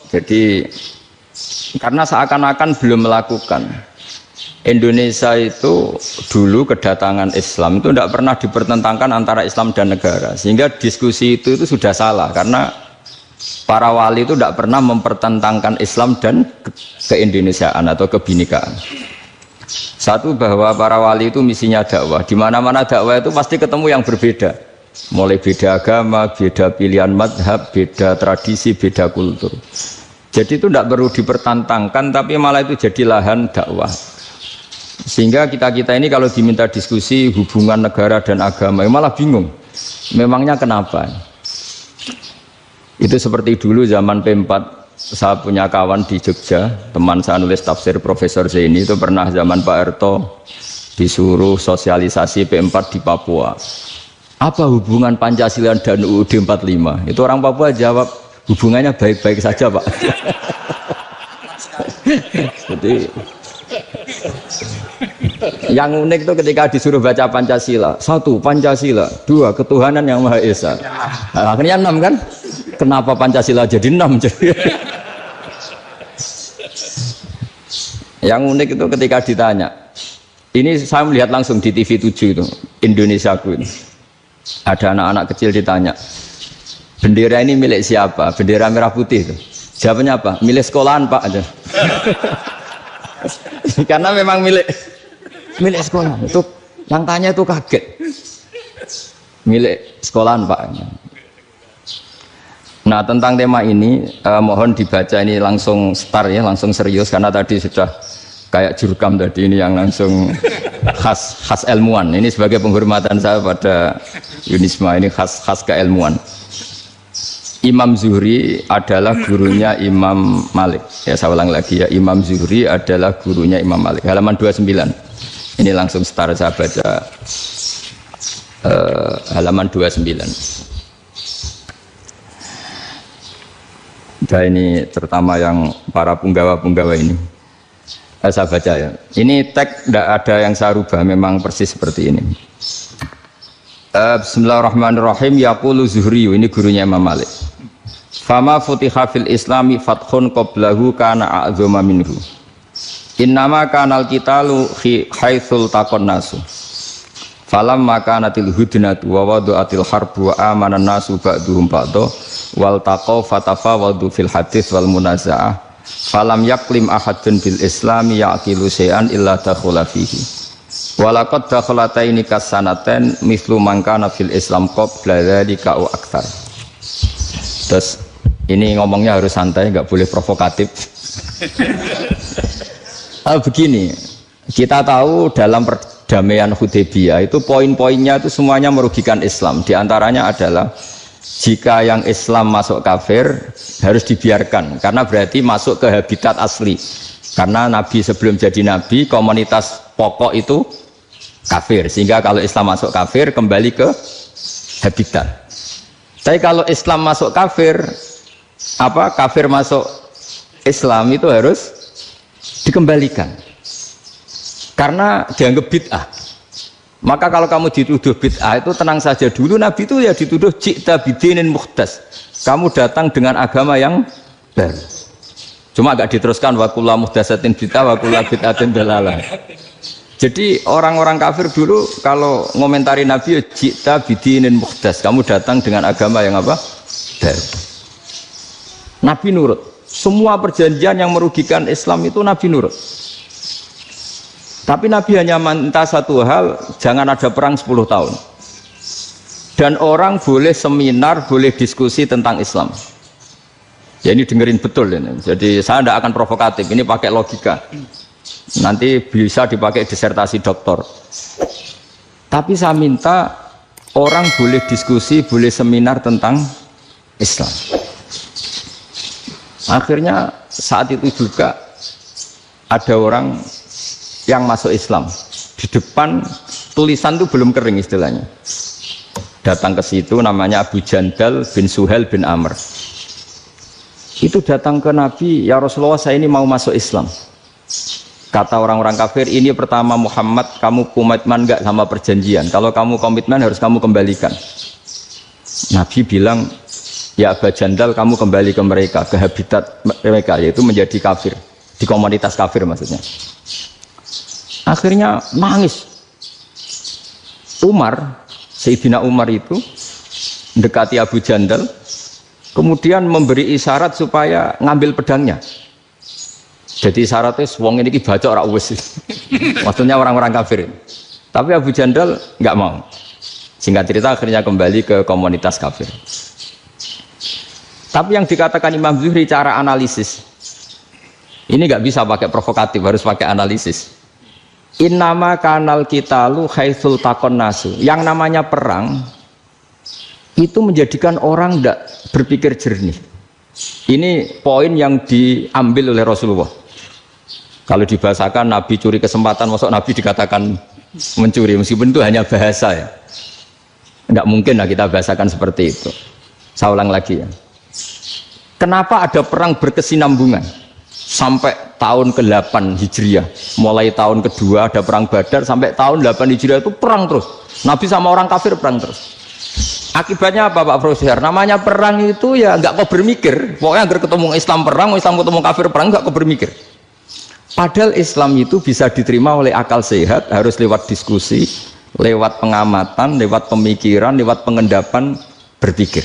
Jadi karena seakan-akan belum melakukan. Indonesia itu dulu kedatangan Islam itu tidak pernah dipertentangkan antara Islam dan negara, sehingga diskusi itu sudah salah karena para wali itu tidak pernah mempertentangkan Islam dan keindonesiaan atau kebinekaan. Satu, bahwa para wali itu misinya dakwah, di mana-mana dakwah itu pasti ketemu yang berbeda, mulai beda agama, beda pilihan madhab, beda tradisi, beda kultur. Jadi itu tidak perlu dipertentangkan, tapi malah itu jadi lahan dakwah. Sehingga kita ini kalau diminta diskusi hubungan negara dan agama malah bingung, memangnya kenapa? Itu seperti dulu zaman P4, saya punya kawan di Jogja, teman saya nulis tafsir Profesor Zaini, itu pernah zaman Pak Harto disuruh sosialisasi P4 di Papua. Apa hubungan Pancasila dan UUD 45? Itu orang Papua jawab, hubungannya baik-baik saja Pak. Jadi yang unik itu ketika disuruh baca Pancasila, 1 Pancasila, 2 ketuhanan yang Maha Esa. Nah, akhirnya 6 kan? Kenapa Pancasila jadi 6? Yang unik itu ketika ditanya, ini saya melihat langsung di TV 7 itu, Indonesiaku ini. Ada anak-anak kecil ditanya, bendera ini milik siapa? Bendera merah putih itu. Jawabnya apa? Milik sekolahan Pak aja. Karena memang milik sekolah. Itu yang tanya itu kaget. Milik sekolahan Pak. Nah, tentang tema ini mohon dibaca ini langsung start ya, langsung serius karena tadi sudah kayak jurkam tadi, ini yang langsung khas ilmuwan. Ini sebagai penghormatan saya pada Yunisma, ini khas keilmuan. Imam Zuhri adalah gurunya Imam Malik. Ya, saya ulang lagi ya, Imam Zuhri adalah gurunya Imam Malik. Halaman 29. Ini langsung start saya baca halaman 29. Nah, ini terutama yang para punggawa-punggawa ini. Saya baca ya. Ini teks tidak ada yang saya rubah, memang persis seperti ini. Bismillahirrahmanirrahim. Yaqulu Zuhri, ini gurunya Imam Malik. Fama futiha fil islami fathun qablahu kana a'zama minhu. Innama kanal qitalu haitsul taqon nasu. Falam makanatil hudnatu wa wadu'atil harbu wa amanan nasu ba'duhum ba'du wal taqaw fatafawadu fil hadits wal munaza'ah. Falam yaklim ahadun bil islami yaqilu syai'an illa dakhula fihi. Walaqad dakhalataini kasanaten mithlu man kana fil islam qabla dzalika au aktsar. Terus ini ngomongnya harus santai, nggak boleh provokatif. Begini, kita tahu dalam perdamaian Hudaybiyah itu poin-poinnya itu semuanya merugikan Islam. Di antaranya adalah jika yang Islam masuk kafir harus dibiarkan, karena berarti masuk ke habitat asli. Karena Nabi sebelum jadi Nabi, komunitas pokok itu kafir, sehingga kalau Islam masuk kafir kembali ke habitat. Tapi kalau Islam masuk kafir, kafir masuk Islam itu harus dikembalikan karena dianggap bid'ah. Maka kalau kamu dituduh bid'ah itu tenang saja dulu, Nabi itu ya dituduh ji'ta bidinin muhdas, kamu datang dengan agama yang baru. Cuma agak diteruskan wa kullu muhdasatin bid'ah wa kullu bid'atin dalalah. Jadi orang-orang kafir dulu kalau ngomentari Nabi, ji'ta bidinin muhdas, kamu datang dengan agama yang apa? Baru. Nabi nurut. Semua perjanjian yang merugikan Islam itu Nabi nurut. Tapi Nabi hanya minta satu hal, jangan ada perang 10 tahun. Dan orang boleh seminar, boleh diskusi tentang Islam. Ya ini dengerin betul ini. Jadi saya tidak akan provokatif, ini pakai logika. Nanti bisa dipakai disertasi doktor. Tapi saya minta orang boleh diskusi, boleh seminar tentang Islam. Akhirnya saat itu juga ada orang yang masuk Islam. Di depan tulisan itu belum kering istilahnya. Datang ke situ namanya Abu Jandal bin Suhail bin Amr. Itu datang ke Nabi, ya Rasulullah saya ini mau masuk Islam. Kata orang-orang kafir, ini pertama Muhammad, kamu komitmen enggak sama perjanjian? Kalau kamu komitmen harus kamu kembalikan. Nabi bilang, Ya Aba Jandal, kamu kembali ke mereka, ke habitat mereka, yaitu menjadi kafir, di komunitas kafir maksudnya. Akhirnya nangis. Umar, Sayyidina Umar itu mendekati Abu Jandal, kemudian memberi isyarat supaya ngambil pedangnya. Jadi isyaratnya, wong ini baca ora wis. Maksudnya orang-orang kafir. Tapi Abu Jandal nggak mau. Singkat cerita akhirnya kembali ke komunitas kafir. Tapi yang dikatakan Imam Zuhri cara analisis, ini nggak bisa pakai provokatif, harus pakai analisis. Innama kanal kitalu haitsul takon nasu. Yang namanya perang itu menjadikan orang tidak berpikir jernih. Ini poin yang diambil oleh Rasulullah. Kalau dibahasakan Nabi curi kesempatan, masuk Nabi dikatakan mencuri, meskipun itu hanya bahasa ya. Enggak mungkin lah kita bahasakan seperti itu. Saya ulang lagi ya. Kenapa ada perang berkesinambungan? Sampai tahun ke-8 Hijriah, mulai tahun kedua ada perang Badar, sampai tahun 8 Hijriah itu perang terus. Nabi sama orang kafir perang terus. Akibatnya apa Pak Profesor? Namanya perang itu ya enggak kau bermikir. Pokoknya agar ketemu Islam perang, Islam ketemu kafir perang, enggak kau bermikir. Padahal Islam itu bisa diterima oleh akal sehat, harus lewat diskusi, lewat pengamatan, lewat pemikiran, lewat pengendapan berpikir.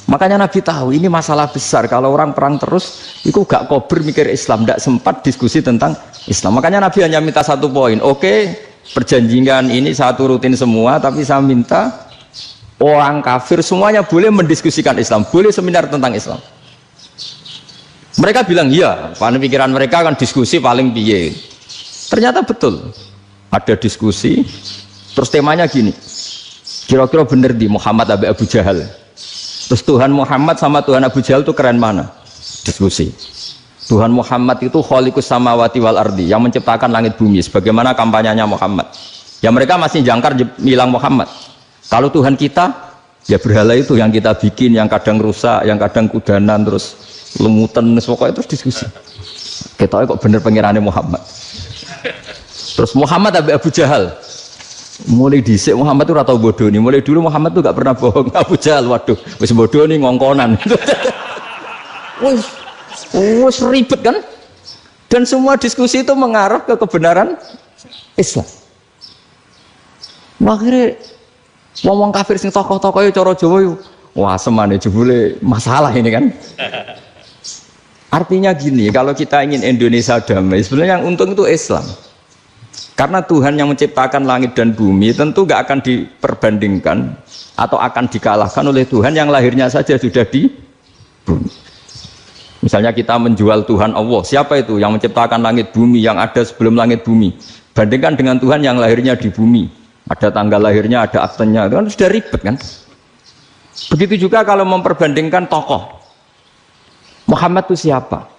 Makanya Nabi tahu ini masalah besar. Kalau orang perang terus, itu gak kober mikir Islam, gak sempat diskusi tentang Islam. Makanya Nabi hanya minta satu poin. Oke, perjanjian ini saya turutin semua, tapi saya minta orang kafir semuanya boleh mendiskusikan Islam, boleh seminar tentang Islam. Mereka bilang iya, pada pikiran mereka kan diskusi paling piye. Ternyata betul, ada diskusi. Terus temanya gini, kira-kira bener di Muhammad Abu Jahal. Terus Tuhan Muhammad sama Tuhan Abu Jahal itu keren mana? Diskusi. Tuhan Muhammad itu khaliqus samawati wal ardi, yang menciptakan langit bumi. Sebagaimana kampanyenya Muhammad. Ya mereka masih jangkar bilang Muhammad. Kalau Tuhan kita, ya berhala itu yang kita bikin, yang kadang rusak, yang kadang kudanan, terus lemutan, pokoknya terus diskusi. Kita kok bener pengirannya Muhammad. Terus Muhammad Abu Jahal. Mulai dhisik Muhammad itu ratau bodoh nih. Mulai dulu Muhammad tuh gak pernah bohong. Abu Jahal, waduh, wis bodoh nih ngongkonan. Wis ribet kan? Dan semua diskusi itu mengarah ke kebenaran Islam. Akhirnya ngomong kafir sing tokoh-tokohnya cara Jawa yuk. Wah semane jebule masalah ini kan. Artinya gini, kalau kita ingin Indonesia damai, sebenarnya yang untung itu Islam. Karena Tuhan yang menciptakan langit dan bumi tentu gak akan diperbandingkan atau akan dikalahkan oleh Tuhan yang lahirnya saja sudah di bumi. Misalnya kita menjual Tuhan Allah, siapa itu yang menciptakan langit bumi, yang ada sebelum langit bumi? Bandingkan dengan Tuhan yang lahirnya di bumi, ada tanggal lahirnya, ada aktenya, itu kan sudah ribet kan? Begitu juga kalau memperbandingkan tokoh. Muhammad itu siapa?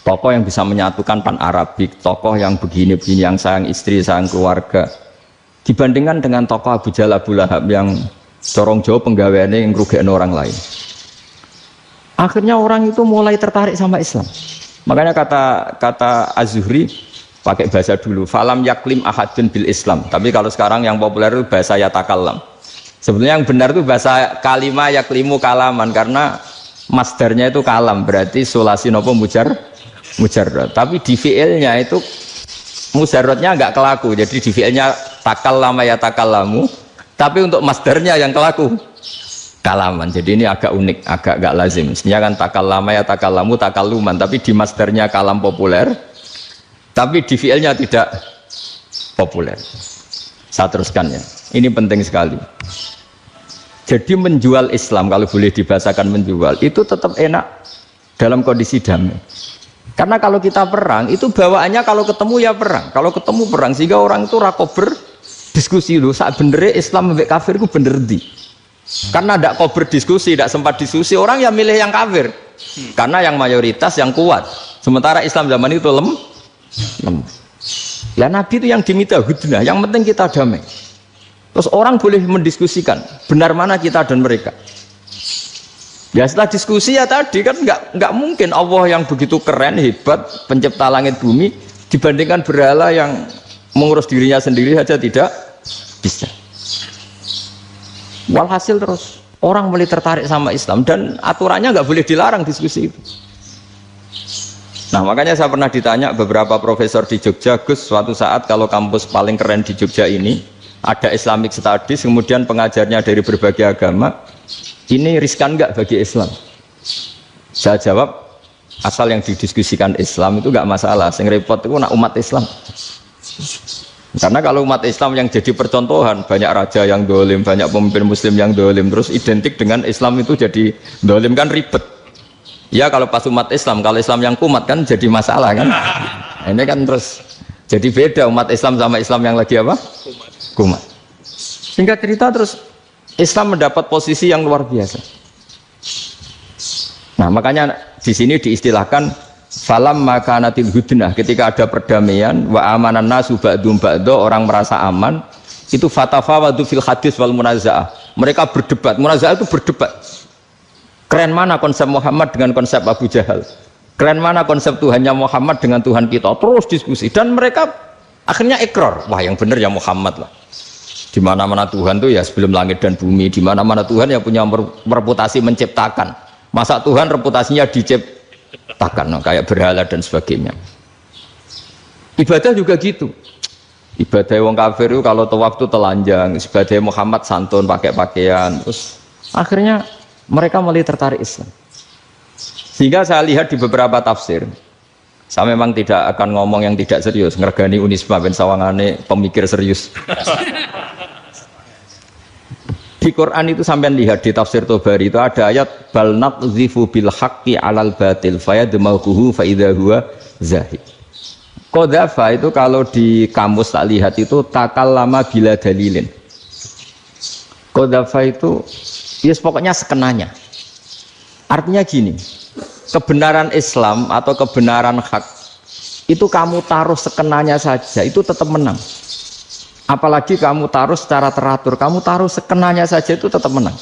Tokoh yang bisa menyatukan pan-Arabik, tokoh yang begini-begini, yang sayang istri, sayang keluarga. Dibandingkan dengan tokoh Abu Jahal, Abu Lahab yang corong jauh penggaweannya yang ngerugikan orang lain. Akhirnya orang itu mulai tertarik sama Islam. Makanya kata Az-Zuhri pakai bahasa dulu, falam yaklim ahadun bil Islam. Tapi kalau sekarang yang populer itu bahasa yatakallam. Sebenarnya yang benar itu bahasa kalimah yaklimu kalaman, karena masdarnya itu kalam, berarti sulasi nopo mujarrad. Tapi di fi'ilnya itu mujarradnya enggak kelaku. Jadi di fi'ilnya takallama ya takallamu, tapi untuk masdarnya yang kelaku kalaman. Jadi ini agak unik, agak enggak lazim. Mestinya kan takallama ya takallamu takalluman, tapi di masdarnya kalam populer, tapi di fi'ilnya tidak populer. Saya teruskan ya. Ini penting sekali. Jadi menjual Islam, kalau boleh dibahasakan menjual, itu tetap enak dalam kondisi damai. Karena kalau kita perang, itu bawaannya kalau ketemu ya perang. Kalau ketemu perang, sehingga orang itu rakober diskusi dulu. Saat benernya Islam sampai kafir itu bener di. Karena tidak kober diskusi, tidak sempat diskusi, orang yang milih yang kafir. Karena yang mayoritas yang kuat. Sementara Islam zaman itu lemah. Ya Nabi itu yang diminta hudnah, yang penting kita damai. Terus orang boleh mendiskusikan benar mana kita dan mereka. Ya setelah diskusi ya tadi kan nggak mungkin Allah yang begitu keren hebat pencipta langit bumi dibandingkan berhala yang mengurus dirinya sendiri saja tidak bisa. Walhasil terus orang mulai tertarik sama Islam dan aturannya nggak boleh dilarang diskusi itu. Nah makanya saya pernah ditanya beberapa profesor di Jogja, Gus, suatu saat kalau kampus paling keren di Jogja ini ada Islamic Studies, kemudian pengajarnya dari berbagai agama, ini riskan nggak bagi Islam? Saya jawab, asal yang didiskusikan Islam itu nggak masalah, yang repot itu nak umat Islam. Karena kalau umat Islam yang jadi percontohan, banyak raja yang dolim, banyak pemimpin muslim yang dolim, terus identik dengan Islam itu jadi dolim, kan ribet. Ya kalau pas umat Islam, kalau Islam yang kumat kan jadi masalah kan. Ini kan terus jadi beda umat Islam sama Islam yang lagi apa? Kumat. Singkat cerita terus Islam mendapat posisi yang luar biasa. Nah makanya di sini diistilahkan falam makanatil hudnah, ketika ada perdamaian wa amanan nasu ba'dum ba'do, orang merasa aman, itu fatafawadu fil hadis wal munazaah, mereka berdebat. Munazaah itu berdebat, keren mana konsep Muhammad dengan konsep Abu Jahal, keren mana konsep Tuhannya Muhammad dengan Tuhan kita, terus diskusi. Dan mereka akhirnya ikrar, wah yang benar ya Muhammad lah, di mana-mana Tuhan tuh ya sebelum langit dan bumi, di mana-mana Tuhan yang punya reputasi menciptakan, masa Tuhan reputasinya diciptakan kayak berhala dan sebagainya. Ibadah juga gitu, ibadah wong kafir itu kalau tawaf itu telanjang, ibadah Muhammad santun pakai pakaian, terus akhirnya mereka mulai tertarik Islam. Sehingga saya lihat di beberapa tafsir, saya memang tidak akan ngomong yang tidak serius, ngergani Unisba ben sawangane pemikir serius. Di Quran itu sampean lihat di tafsir Tobari itu ada ayat bal naqzifu bil haqqi 'alal batil fayadmaghuhu fa idza huwa zahid. Qadzafa itu kalau di kamus tak lihat itu takallama bila dalilin. Qadzafa itu ya pokoknya sekenanya. Artinya gini, kebenaran Islam atau kebenaran hak itu kamu taruh sekenanya saja itu tetap menang. Apalagi kamu taruh secara teratur, kamu taruh sekenanya saja itu tetap menang.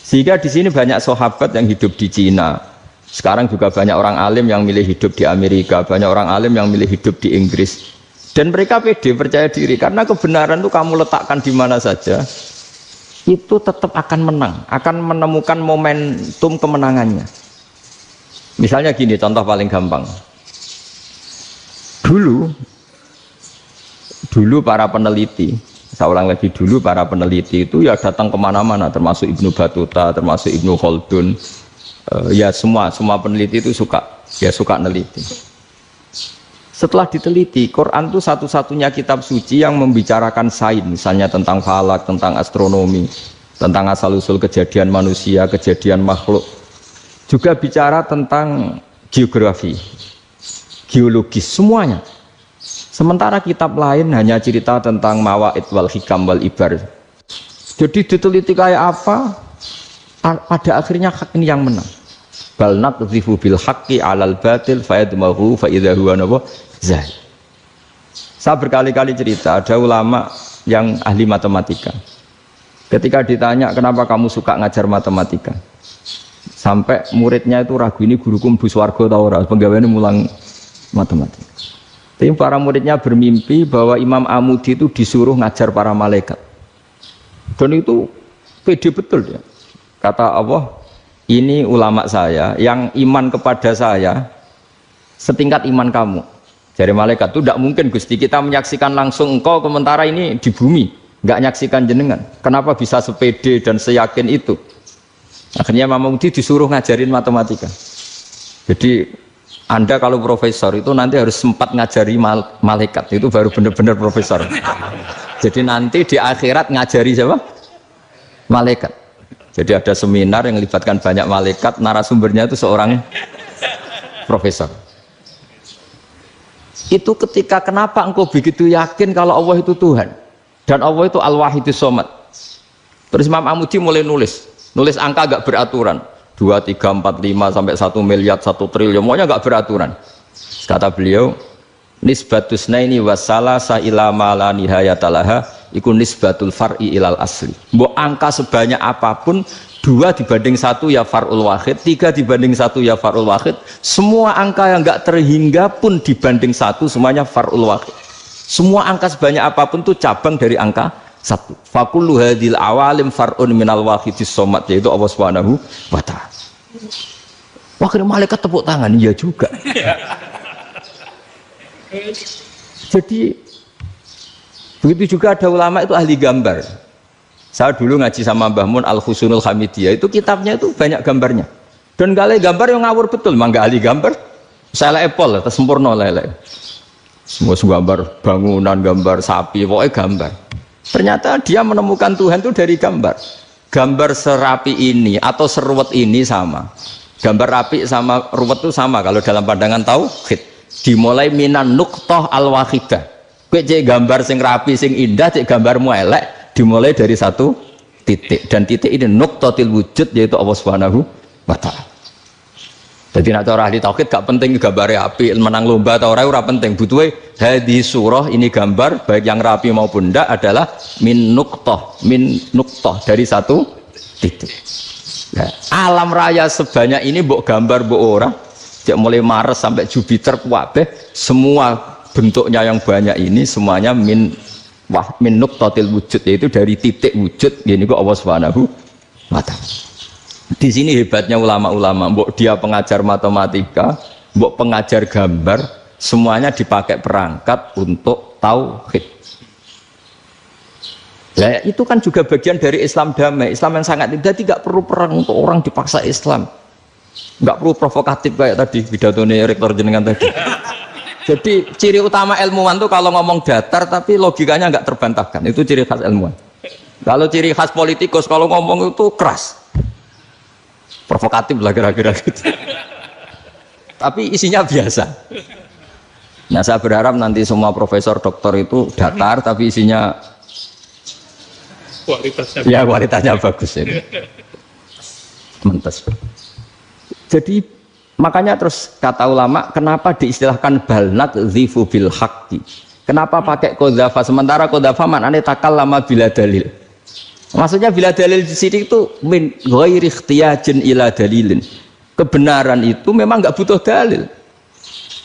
Sehingga di sini banyak sahabat yang hidup di Cina. Sekarang juga banyak orang alim yang milih hidup di Amerika, banyak orang alim yang milih hidup di Inggris. Dan mereka pede, percaya diri, karena kebenaran itu kamu letakkan di mana saja, itu tetap akan menang, akan menemukan momentum kemenangannya. Misalnya gini, contoh paling gampang. Dulu para peneliti, saya ulang lagi, dulu para peneliti itu ya datang kemana-mana, termasuk Ibnu Battuta, termasuk Ibnu Khaldun, ya semua peneliti itu suka neliti. Setelah diteliti, Quran itu satu-satunya kitab suci yang membicarakan sains, misalnya tentang falak, tentang astronomi, tentang asal-usul kejadian manusia, kejadian makhluk, juga bicara tentang geografi, geologis, semuanya. Sementara kitab lain hanya cerita tentang mawaid wal hikam wal ibar. Jadi diteliti kayak apa, pada akhirnya hak ini yang menang. Bal naqdhifu bil haqqi 'alal batil fayadmaghu fa idza huwa zahid. Saya berkali-kali cerita, ada ulama yang ahli matematika. Ketika ditanya kenapa kamu suka ngajar matematika, sampai muridnya itu ragu, ini guruku mlebu swarga ta ora, penggaweane mulang matematika. Tapi para muridnya bermimpi bahwa Imam Amudi itu disuruh ngajar para malaikat. Dan itu pede betul ya. Kata Allah, ini ulama saya yang iman kepada saya setingkat iman kamu. Jadi malaikat itu tidak mungkin Gusti, kita menyaksikan langsung engkau, sementara ini di bumi nggak nyaksikan jenengan. Kenapa bisa sepede dan seyakin itu? Akhirnya Imam Amudi disuruh ngajarin matematika. Jadi Anda kalau profesor itu nanti harus sempat ngajari malaikat, itu baru benar-benar profesor. Jadi nanti di akhirat ngajari siapa? Malaikat. Jadi ada seminar yang melibatkan banyak malaikat, narasumbernya itu seorang profesor. Itu ketika kenapa engkau begitu yakin kalau Allah itu Tuhan dan Allah itu Al-Wahidus Shomad. Terus Imam Amudi mulai nulis angka agak beraturan. 2, 3, 4, 5 sampai 1 miliar, 1 triliun, semuanya enggak beraturan. Kata beliau, nisbatus naini wasalasa ila ma la nihayatalaha iku nisbatul far'i ilal asli. Mbok angka sebanyak apapun, 2 dibanding 1 ya far'ul wahid, 3 dibanding 1 ya far'ul wahid. Semua angka yang enggak terhingga pun dibanding 1 semuanya far'ul wahid. Semua angka sebanyak apapun itu cabang dari angka satu. Fakullu hadil awalim far'un minal wahidis somad, yaitu Allah Subhanahu wa ta'ala. Wakil malaikat tepuk tangan, iya juga. Jadi begitu juga ada ulama itu ahli gambar. Saya dulu ngaji sama Mbah Mun Al-Husunul Hamidiyah, itu kitabnya itu banyak gambarnya. Dan kali gambar yang ngawur betul, mangga ahli gambar. Saya lepol, sempurna lele. Semua gambar bangunan, gambar sapi, pokoknya gambar. Ternyata dia menemukan Tuhan itu dari gambar. Gambar serapi ini atau seruwet ini sama. Gambar rapi sama ruwet itu sama kalau dalam pandangan tauhid. Dimulai minan nuqtah al-wahidah. Kowe cek gambar sing rapi, sing indah, cek gambarmu elek, dimulai dari satu titik. Dan titik ini nuqtatil wujud, yaitu Allah Subhanahu wa ta'ala. Jadi nak cara ahli tauhid gak penting gambarnya api, menang lomba atau ora penting. Butuhe hadis surah ini gambar baik yang rapi maupun ndak adalah min nuqtah dari satu titik. Nah, alam raya sebanyak ini mbok gambar mbok ora, cek mulai Mars sampai Jupiter kabeh semua bentuknya yang banyak ini semuanya min nuqtatil wujud, yaitu dari titik wujud. Ini kok Allah Subhanahu wa ta'ala. Di sini hebatnya ulama-ulama, mbok dia pengajar matematika, mbok pengajar gambar, semuanya dipakai perangkat untuk tauhid. Nah, itu kan juga bagian dari Islam damai, Islam yang sangat tidak perlu perang untuk orang dipaksa Islam. Enggak perlu provokatif kayak tadi pidatonya rektor jenengan tadi. Jadi ciri utama ilmuwan itu kalau ngomong datar tapi logikanya enggak terbantahkan, itu ciri khas ilmuwan. Kalau ciri khas politikus kalau ngomong itu keras. Provokatif lah kira-kira gitu. Tapi isinya biasa. Nah, saya berharap nanti semua profesor doktor itu datar tapi isinya kualitasnya bagus ini. Mentes. Jadi makanya terus kata ulama, kenapa diistilahkan balnat zifu bil haqqi? Kenapa pakai qadzafa sementara qadzafa maknane takallama bila dalil? Maksudnya bila dalil di sini itu min ghairi ikhtiyajin ila dalilin. Kebenaran itu memang enggak butuh dalil.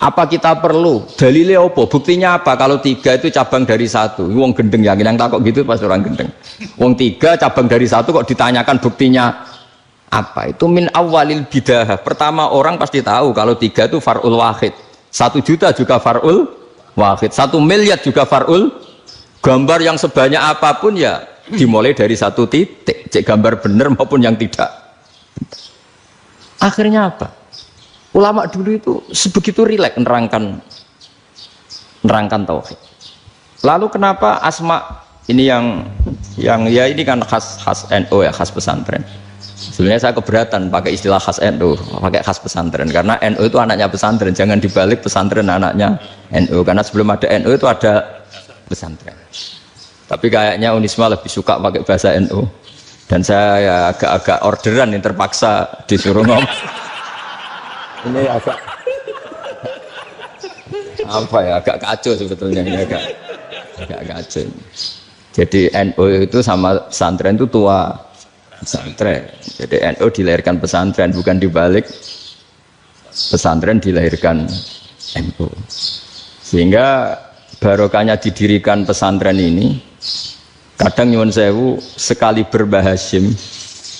Apa kita perlu dalilnya apa? Buktinya apa? Kalau 3 itu cabang dari 1. Wong gendeng yakin yang takut gitu pas orang gendeng. Wong 3 cabang dari 1 kok ditanyakan buktinya apa? Itu min awalil bidah. Pertama orang pasti tahu kalau 3 itu far'ul wahid. 1 juta juga far'ul wahid. 1 miliar juga far'ul. Gambar yang sebanyak apapun ya dimulai dari satu titik, cek gambar benar maupun yang tidak. Akhirnya apa? Ulama dulu itu sebegitu rileks nerangkan tauhid. Lalu kenapa asma ini yang ya ini kan khas NU ya, khas pesantren. Sebenarnya saya keberatan pakai istilah khas NU, pakai khas pesantren karena NU itu anaknya pesantren, jangan dibalik pesantren anaknya NU karena sebelum ada NU itu ada pesantren. Tapi kayaknya Unisma lebih suka pakai bahasa NU dan saya ya agak-agak orderan yang terpaksa disuruh ngomong. Ini agak apa ya, agak kacau sebetulnya ini agak kacau. Jadi NU itu sama pesantren itu tua pesantren. Jadi NU dilahirkan pesantren, bukan dibalik pesantren dilahirkan NU. Sehingga barokahnya didirikan pesantren ini. Kadang nyuwun sewu sekali Mbah Hasyim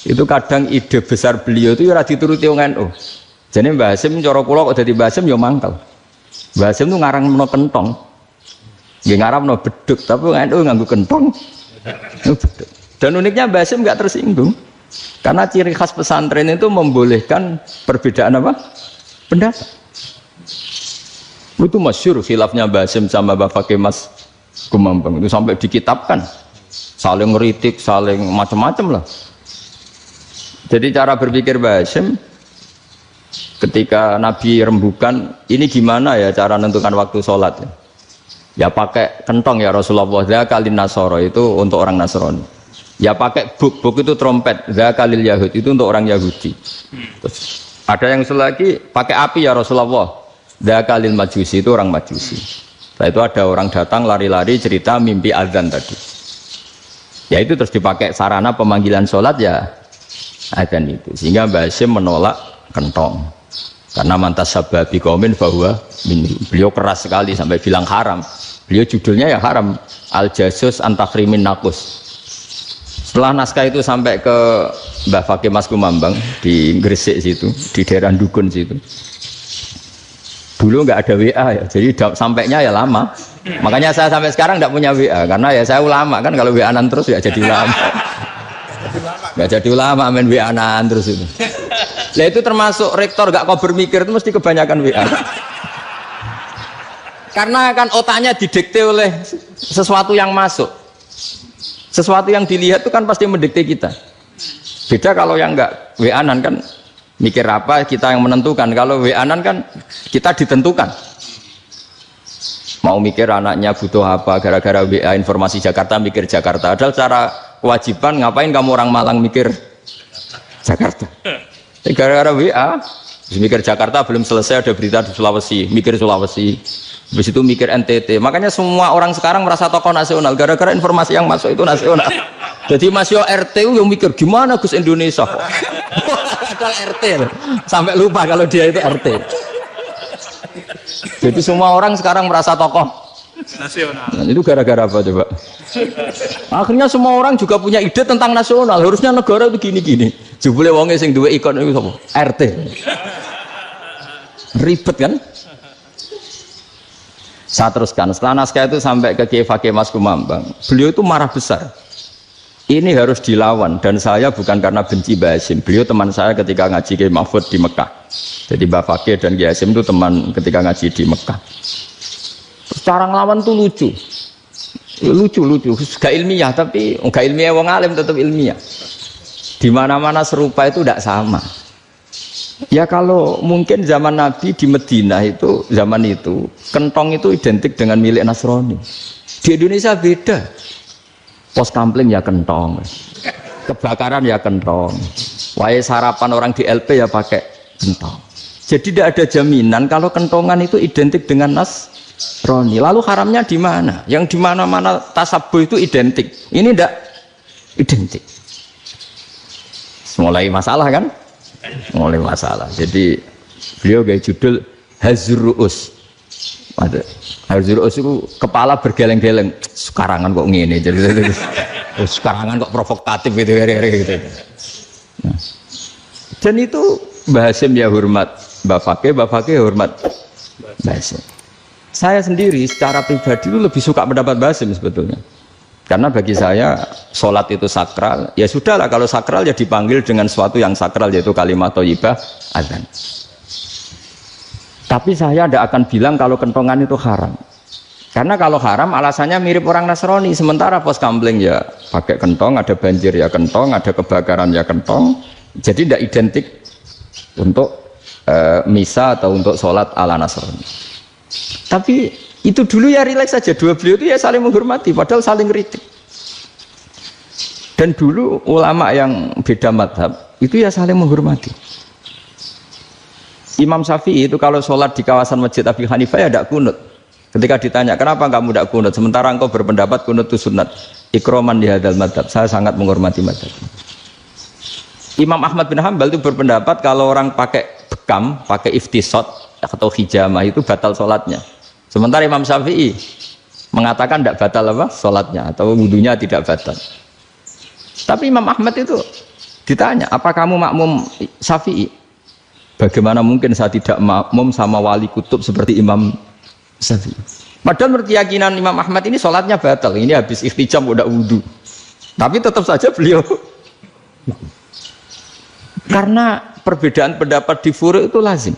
itu kadang ide besar beliau itu ora dituruti wong NU. Jadi Mbah Hasyim cara kula kok dadi Mbah Hasyim ya mangkel. Mbah Hasyim itu ngarangno kentong. Nggih ngaramno beduk, tapi wong NU nganggo kentong. Dan uniknya Mbah Hasyim enggak tersinggung. Karena ciri khas pesantren itu membolehkan perbedaan apa? Pendapat. Itu masyhur khilafnya Mbah Hasyim sama Mbah Fakih Mas Kumambang itu sampai dikitabkan. Saling ngeritik, saling macam-macam lah. Jadi cara berpikir Mbah Hasyim ketika Nabi rembukan, ini gimana ya cara menentukan waktu sholat ya? Ya pakai kentong ya Rasulullah, zakalin nasoro itu untuk orang Nasrani. Ya pakai buk itu trompet, zakalil Yahud itu untuk orang Yahudi. Terus ada yang lagi pakai api ya Rasulullah, zakalil Majusi itu orang Majusi. Setelah itu ada orang datang lari-lari cerita mimpi azan tadi. Ya itu terus dipakai sarana pemanggilan sholat ya azan itu. Sehingga Mbah Hasyim menolak kentong. Karena mantas sababi qaumin bahwa beliau keras sekali sampai bilang haram. Beliau judulnya ya haram. Al-Jasus Antakhrimin Nakus. Setelah naskah itu sampai ke Mbah Fakih Mas Kumambang di Gresik situ, di daerah Dukun situ. Dulu nggak ada WA ya, jadi sampainya ya lama. Makanya saya sampai sekarang nggak punya WA, karena ya saya ulama kan, kalau WA-an terus ya jadi ulama. Nggak jadi ulama, main WA-an terus itu. Nah itu termasuk rektor nggak kober mikir itu mesti kebanyakan WA. Karena kan otaknya didikte oleh sesuatu yang masuk. Sesuatu yang dilihat itu kan pasti mendikte kita. Beda kalau yang enggak WA-an kan mikir apa kita yang menentukan. Kalau WA-an kan kita ditentukan. Mau mikir anaknya butuh apa gara-gara WA informasi Jakarta mikir Jakarta. Padahal secara kewajiban ngapain kamu orang Malang mikir Jakarta. Gara-gara WA mikir Jakarta belum selesai ada berita di Sulawesi, mikir Sulawesi. Habis itu mikir NTT. Makanya semua orang sekarang merasa tokoh nasional gara-gara informasi yang masuk itu nasional. Jadi Mas Yo RT yang mikir gimana Gus Indonesia kok. Ada RT sampai lupa kalau dia itu RT. Jadi semua orang sekarang merasa tokoh nasional. Nah, itu gara-gara apa coba? Akhirnya semua orang juga punya ide tentang nasional. Harusnya negara itu gini-gini. Jebule wonge sing duwe ikon itu sapa? RT. Ribet kan? Saya teruskan, setelah naskah itu sampai ke Kiai Fakih Mas Kumambang, beliau itu marah besar. Ini harus dilawan, dan saya bukan karena benci Mbah Hasyim. Beliau teman saya ketika ngaji Kiai Mahfud di Mekah. Jadi Mbah Fakih dan Kiai Hasyim itu teman ketika ngaji di Mekah. Cara ngelawan tuh lucu. Lucu. Gak ilmiah, tapi gak ilmiah wong alim tetap ilmiah. Di mana-mana serupa itu tidak sama. Ya kalau mungkin zaman Nabi di Madinah itu, zaman itu kentong itu identik dengan milik Nasrani. Di Indonesia beda. Pos kampling ya kentong, kebakaran ya kentong, wae sarapan orang di LP ya pakai kentong. Jadi tidak ada jaminan kalau kentongan itu identik dengan Nasrani. Lalu haramnya di mana? Yang di mana-mana tasabuh itu identik. Ini tidak identik. Mulai masalah kan? Mulai masalah. Jadi beliau gaya judul Hazruus. Hazruus itu kepala bergeleng-geleng. Sekarangan kok ngene. Jadi sekarangan kok provokatif gitu. Nah. Dan itu Mbah Hasyim ya hormat Mbah Fakih hormat Mbah Hasyim. Saya sendiri secara pribadi itu lebih suka pendapat Mbah Hasyim sebetulnya. Karena bagi saya sholat itu sakral, ya sudahlah kalau sakral ya dipanggil dengan sesuatu yang sakral yaitu kalimat thayyibah adzan. Tapi saya tidak akan bilang kalau kentongan itu haram. Karena kalau haram alasannya mirip orang Nasrani. Sementara pos kampling ya pakai kentong, ada banjir ya kentong, ada kebakaran ya kentong. Jadi tidak identik untuk misa atau untuk sholat ala Nasrani. Tapi itu dulu ya rileks saja, dua beliau itu ya saling menghormati, padahal saling kritik. Dan dulu ulama yang beda madhab itu ya saling menghormati. Imam Syafi'i itu kalau sholat di kawasan Masjid Abi Hanifah ya tidak kunut. Ketika ditanya kenapa kamu tidak kunut, sementara engkau berpendapat kunut itu sunat, ikroman di hadal madhab, saya sangat menghormati madhab. Imam Ahmad bin Hanbal itu berpendapat kalau orang pakai bekam, pakai iftisot atau hijamah itu batal sholatnya. Sementara Imam Syafi'i mengatakan tidak batal apa sholatnya atau wudunya tidak batal. Tapi Imam Ahmad itu ditanya, apa kamu makmum Syafi'i? Bagaimana mungkin saya tidak makmum sama wali kutub seperti Imam Syafi'i? Padahal menurut keyakinan Imam Ahmad ini sholatnya batal. Ini habis ikhtijam udah wudu. Tapi tetap saja beliau. Karena perbedaan pendapat di furu' itu lazim.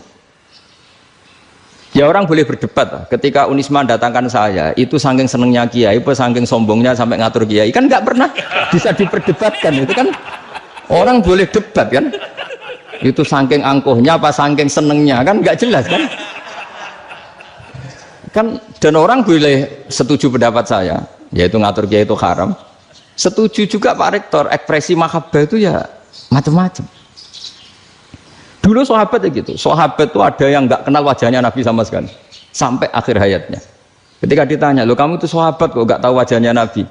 Ya orang boleh berdebat. Ketika Unisman datangkan saya, itu saking senengnya kiai, apa saking sombongnya sampai ngatur kiai, kan nggak pernah bisa diperdebatkan. Itu kan orang boleh debat kan? Itu saking angkuhnya apa saking senengnya kan nggak jelas kan? Kan dan orang boleh setuju pendapat saya, yaitu ngatur kiai itu haram. Setuju juga Pak Rektor, ekspresi mahabbah itu ya macam-macam. Dulu sahabat ya gitu, sahabat itu ada yang nggak kenal wajahnya Nabi sama sekali sampai akhir hayatnya. Ketika ditanya, lo kamu itu sahabat kok nggak tahu wajahnya Nabi?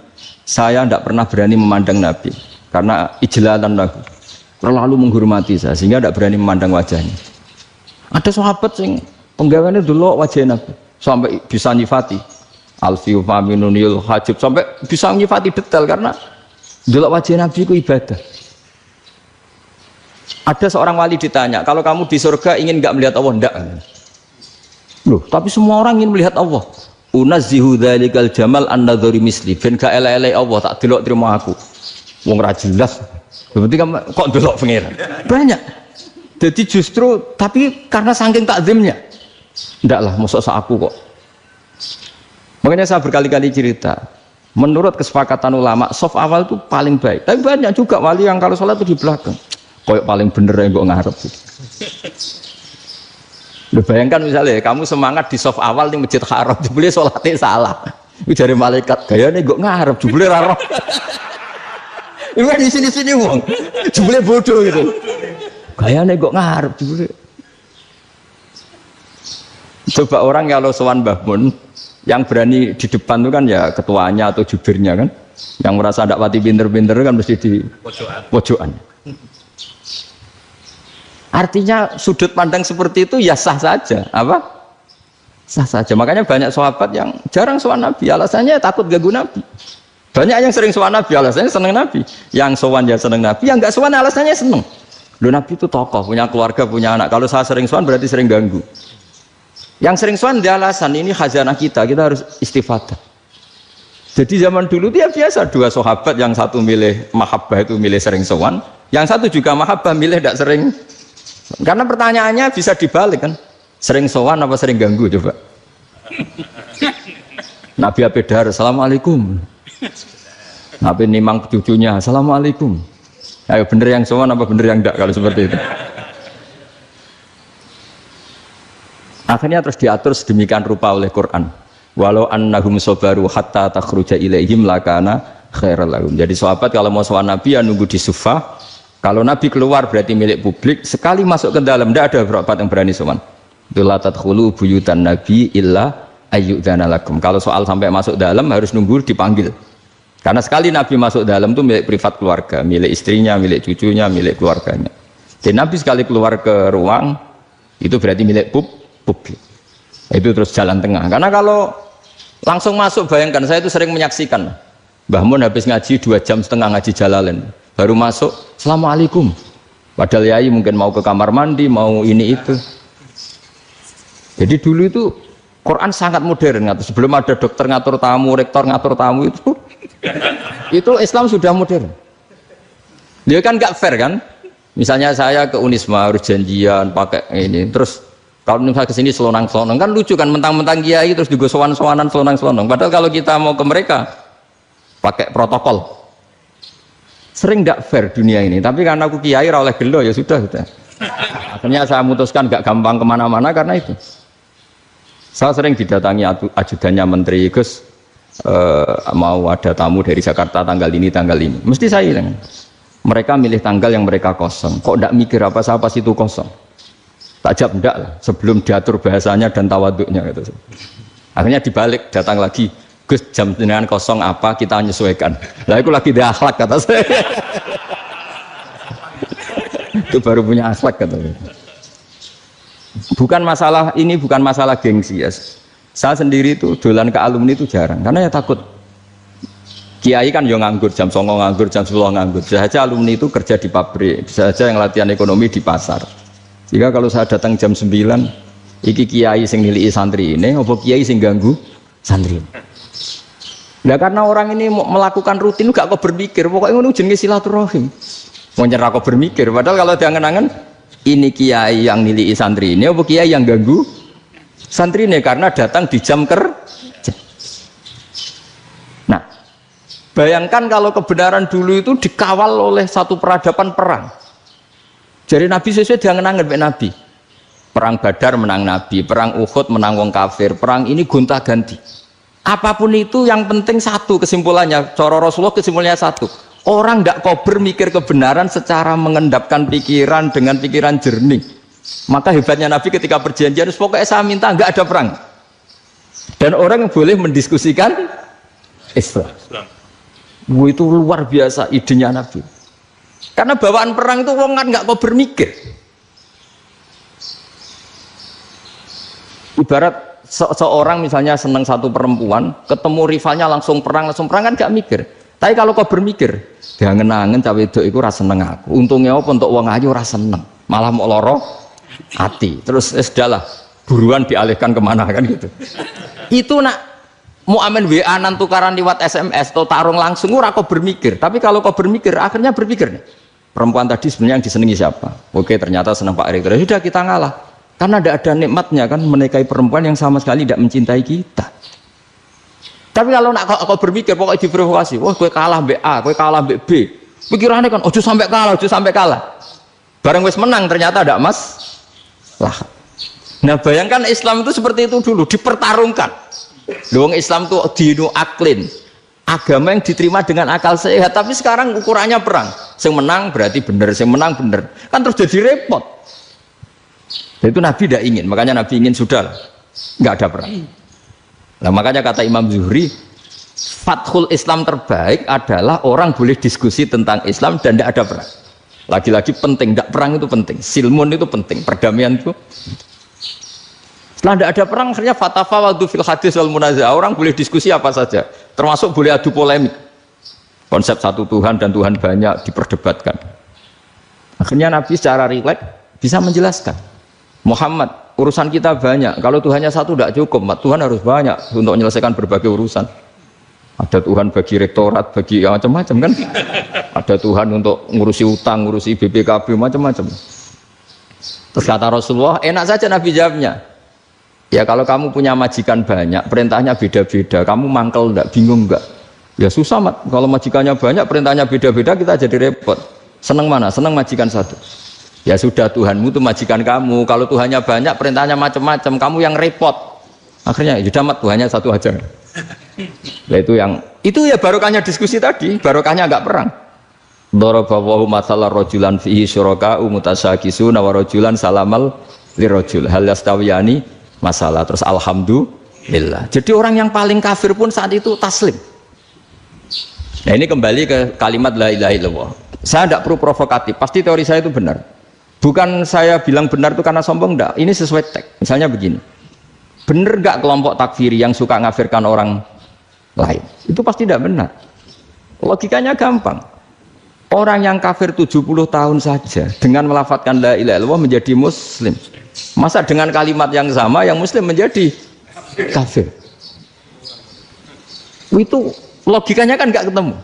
Saya tidak pernah berani memandang Nabi karena ijlalan Nabi, terlalu menghormati saya sehingga tidak berani memandang wajahnya. Ada sahabat yang penggawaannya dulu wajah Nabi sampai bisa nyifati. Alfiu faminunil hajib sampai bisa nyifati detail karena delok wajah Nabi itu ibadah. Ada seorang wali ditanya, kalau kamu di surga ingin nggak melihat Allah? Enggak. Loh, tapi semua orang ingin melihat Allah. Unazzihu dzalikal jamal an-nadhari misli. Ben gak elek-elek Allah tak delok terima aku. Wong ra jelas. Berarti kok delok pangeran. Banyak. Jadi justru tapi karena saking takzimnya. Enggak lah, mosok sak aku kok. Makanya saya berkali-kali cerita. Menurut kesepakatan ulama, soft awal itu paling baik. Tapi banyak juga wali yang kalau sholat itu di belakang. Koyok paling bener yang gue ngarep. Lu bayangkan misalnya kamu semangat di soft awal di masjid haram, jebule sholatnya salah. Itu dari malaikat gayanya gue ngarep, jebule raro. Ini di sini wong, jebule bodoh gitu. Gayanya gue ngarep, jebule. Coba orang kalau sowan Mbah Mun, yang berani di depan itu kan ya ketuanya atau jubirnya kan, yang merasa tidak pati pinter-pinter kan mesti di pojokan. Artinya sudut pandang seperti itu ya sah saja, apa? Sah saja. Makanya banyak sahabat yang jarang sowan Nabi, alasannya takut ganggu Nabi. Banyak yang sering sowan Nabi, alasannya seneng Nabi. Yang sowan ya seneng Nabi, yang nggak sowan alasannya seneng. Loh, Nabi itu tokoh, punya keluarga, punya anak. Kalau saya sering sowan berarti sering ganggu. Yang sering sowan dia alasan ini khazanah kita harus istifadah. Jadi zaman dulu dia biasa dua sahabat, yang satu milih mahabbah itu milih sering sowan, yang satu juga mahabbah milih tidak sering. Karena pertanyaannya bisa dibalik kan, sering sowan apa sering ganggu coba. Nabi Abedar, assalamualaikum. Nabi nimang cucunya, assalamualaikum. Ayo bener yang sowan apa bener yang enggak kalau seperti itu. Akhirnya terus diatur sedemikian rupa oleh Quran. Walau annahum sabaru hatta takhruja ilaihim lakana khairal lahum. Jadi sahabat kalau mau sowan Nabi ya nunggu di Sufah. Kalau Nabi keluar berarti milik publik. Sekali masuk ke dalam tidak ada berapa yang berani sowan. La tadkhulu buyutan Nabi illa ayyudzana lakum. Kalau soal sampai masuk dalam harus nunggu dipanggil. Karena sekali Nabi masuk dalam itu milik privat keluarga, milik istrinya, milik cucunya, milik keluarganya. Dan Nabi sekali keluar ke ruang itu berarti milik publik. Itu terus jalan tengah. Karena kalau langsung masuk, bayangkan saya itu sering menyaksikan Mbah Mun habis ngaji 2,5 jam ngaji Jalalain, baru masuk assalamualaikum. Padahal yai mungkin mau ke kamar mandi, mau ini itu. Jadi dulu itu Quran sangat modern. Sebelum ada dokter ngatur tamu, rektor ngatur tamu itu Islam sudah modern. Dia kan nggak fair kan? Misalnya saya ke Unisma harus janjian pakai ini, terus kalau misalnya kesini selonang-selonang kan lucu kan, mentang-mentang kiai terus juga sowan-sowanan selonang-selonang. Padahal kalau kita mau ke mereka pakai protokol, sering nggak fair dunia ini. Tapi karena aku kiai oleh gelo ya sudah. Akhirnya saya memutuskan nggak gampang kemana-mana karena itu. Saya sering didatangi ajudannya Menteri, Gus mau ada tamu dari Jakarta tanggal ini, mesti saya bilang, mereka milih tanggal yang mereka kosong. Kok nggak mikir apa siapa situ kosong? Tak jawab enggak lah, sebelum diatur bahasanya dan tawaduknya gitu. Akhirnya dibalik, datang lagi, Gus jam jenengan kosong apa kita menyesuaikan. Lah itu lagi di akhlak kata saya. Itu baru punya akhlak kata saya. Bukan masalah ini, bukan masalah gengsi ya. Saya sendiri itu dolan ke alumni itu jarang, karena ya takut. Kiai kan yang nganggur, jam 9 nganggur, jam 10 nganggur. Bisa saja alumni itu kerja di pabrik, bisa saja yang latihan ekonomi di pasar. Jika kalau saya datang jam 9, iki kiai sing nilai santri ini, apa kiai sing ganggu santri. Nah karena orang ini melakukan rutin, gak kok berpikir, pokoknya ini jenenge silaturahim. Mau nyerah kok berpikir, padahal kalau diangen-angen, ini kiai yang nilai santri ini, apa kiai yang ganggu santri ini karena datang di jam kerja. Nah, bayangkan kalau kebenaran dulu itu dikawal oleh satu peradaban perang. Jadi Nabi sesuai diangen-angen Nabi. Perang Badar menang Nabi, perang Uhud menang wong kafir, perang ini gonta-ganti. Apapun itu yang penting satu kesimpulannya, cara Rasulullah kesimpulannya satu. Orang tidak kober mikir kebenaran secara mengendapkan pikiran dengan pikiran jernih. Maka hebatnya Nabi ketika perjanjian, pokoknya saya minta nggak ada perang. Dan orang boleh mendiskusikan Islam. Itu luar biasa idenya Nabi. Karena bawaan perang itu wong kan nggak kok bermikir. Ibarat seorang misalnya seneng satu perempuan, ketemu rivalnya langsung perang kan gak mikir. Tapi kalau kau bermikir, dia ngenangen cawe wedok iku ora seneng aku. Untungnya apa untuk wong ayu ora seneng, malah mau loro hati. Terus sudahlah, buruan dialihkan kemana kan gitu. Itu nak mau amen WA nan tukaran lewat SMS atau tarung langsung ora kau bermikir. Tapi kalau kau bermikir, akhirnya berpikir nih. Perempuan tadi sebenarnya yang disenangi siapa? Oke, ternyata senang Pak Erick. Sudah kita ngalah. Karena tidak ada nikmatnya kan menikahi perempuan yang sama sekali tidak mencintai kita. Tapi kalau nak kau berpikir pokoknya diprovokasi, wah gue kalah mbek A, gue kalah mbek B. Pikirannya kan ojo sampai kalah. Bareng wis menang ternyata ada mas lah. Nah bayangkan Islam itu seperti itu dulu, dipertarungkan. Luang Islam itu dinu aklin, agama yang diterima dengan akal sehat. Tapi sekarang ukurannya perang. Yang menang berarti benar, yang menang benar. Kan terus jadi repot. Dan itu Nabi tidak ingin, makanya Nabi ingin sudah nggak ada perang. Nah makanya kata Imam Zuhri, fathul Islam terbaik adalah orang boleh diskusi tentang Islam dan tidak ada perang. Lagi-lagi penting, tidak perang itu penting, silmun itu penting, perdamaian itu. Setelah tidak ada perang, akhirnya fatafawadu fil hadis wal munazah, orang boleh diskusi apa saja, termasuk boleh adu polemik. Konsep satu Tuhan dan Tuhan banyak diperdebatkan. Akhirnya Nabi secara rileks bisa menjelaskan, Muhammad, urusan kita banyak. Kalau Tuhannya satu tidak cukup, Tuhan harus banyak untuk menyelesaikan berbagai urusan. Ada Tuhan bagi rektorat, bagi macam-macam kan. Ada Tuhan untuk ngurusi utang, ngurusi BPKB, macam-macam. Terus kata Rasulullah, enak saja Nabi jawabnya. Ya kalau kamu punya majikan banyak, perintahnya beda-beda, kamu mangkel enggak, bingung enggak? Ya susah mat. Kalau majikannya banyak, perintahnya beda-beda, kita jadi repot. Seneng mana? Seneng majikan satu. Ya sudah, Tuhanmu itu majikan kamu. Kalau Tuhannya banyak, perintahnya macam-macam, kamu yang repot. Akhirnya sudah mat, Tuhannya satu aja. Nah, itu ya barokahnya diskusi tadi, barokahnya enggak perang. Daraballahu mathalan rajulan fihi syuraka'u mutasyakisuna wa rajulan salamal lirajul hal yastawiyani masalah. Terus alhamdulillah. Jadi orang yang paling kafir pun saat itu taslim. Nah ini kembali ke kalimat la ilaha illallah. Saya tidak perlu provokatif, pasti teori saya itu benar. Bukan saya bilang benar itu karena sombong, enggak. Ini sesuai teks. Misalnya begini, benar enggak kelompok takfiri yang suka ngafirkan orang lain? Itu pasti tidak benar. Logikanya gampang. Orang yang kafir 70 tahun saja dengan melafadzkan la ilaha illallah menjadi muslim. Masa dengan kalimat yang sama yang muslim menjadi kafir? Itu logikanya kan enggak ketemu.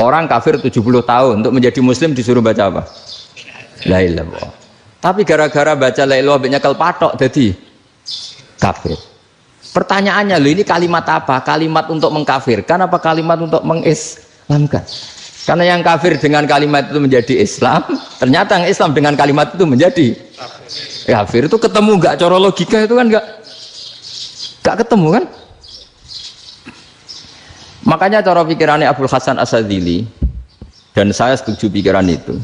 Orang kafir 70 tahun untuk menjadi muslim disuruh baca apa? La ilaha illallah. Tapi gara-gara baca la ilaha illallah nyekel patok jadi kafir. Pertanyaannya, loh ini kalimat apa? Kalimat untuk mengkafirkan apa kalimat untuk mengislamkan? Karena yang kafir dengan kalimat itu menjadi Islam, ternyata yang Islam dengan kalimat itu menjadi kafir. Itu ketemu enggak? Cara logika itu kan enggak ketemu kan? Makanya cara pikirannya Abdul Hasan As-Sadzili, dan saya setuju pikiran itu.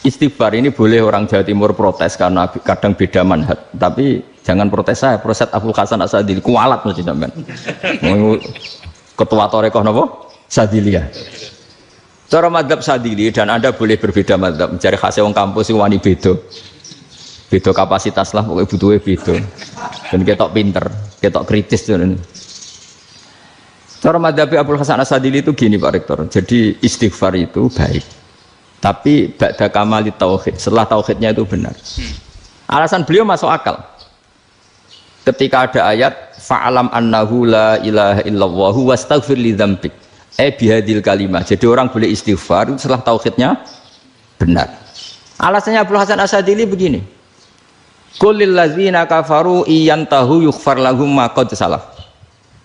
Istighfar ini boleh orang Jawa Timur protes karena kadang beda manhaj, tapi jangan protes saya, protes Abdul Hasan As-Sadzili, kualat mesti sampean. Ketua Torekoh napa? Sadziliyah. Cara madzhab Sadzili, dan Anda boleh berbeda madzhab, mencari khasnya wong kampus sing wani beda. Beda kapasitas lah, pokoknya butuhnya beda. Dan ketok pinter, ketok kritis tuh. Cara madzhab Abdul Hasan As-Sadzili itu gini Pak Rektor. Jadi istighfar itu baik. Tapi ba'da kamali tauhid, setelah tauhidnya itu benar. Alasan beliau masuk akal. Ketika ada ayat fa'alam annahu la ilaha illallah wastaghfir li dzambik. Bihadil kalimah. Jadi orang boleh istighfar setelah tauhidnya benar. Alasannya Abdul Hasan As-Sadzili begini. Qul lil ladzina kafaru iyantahu yughfar lahum ma qad salaf.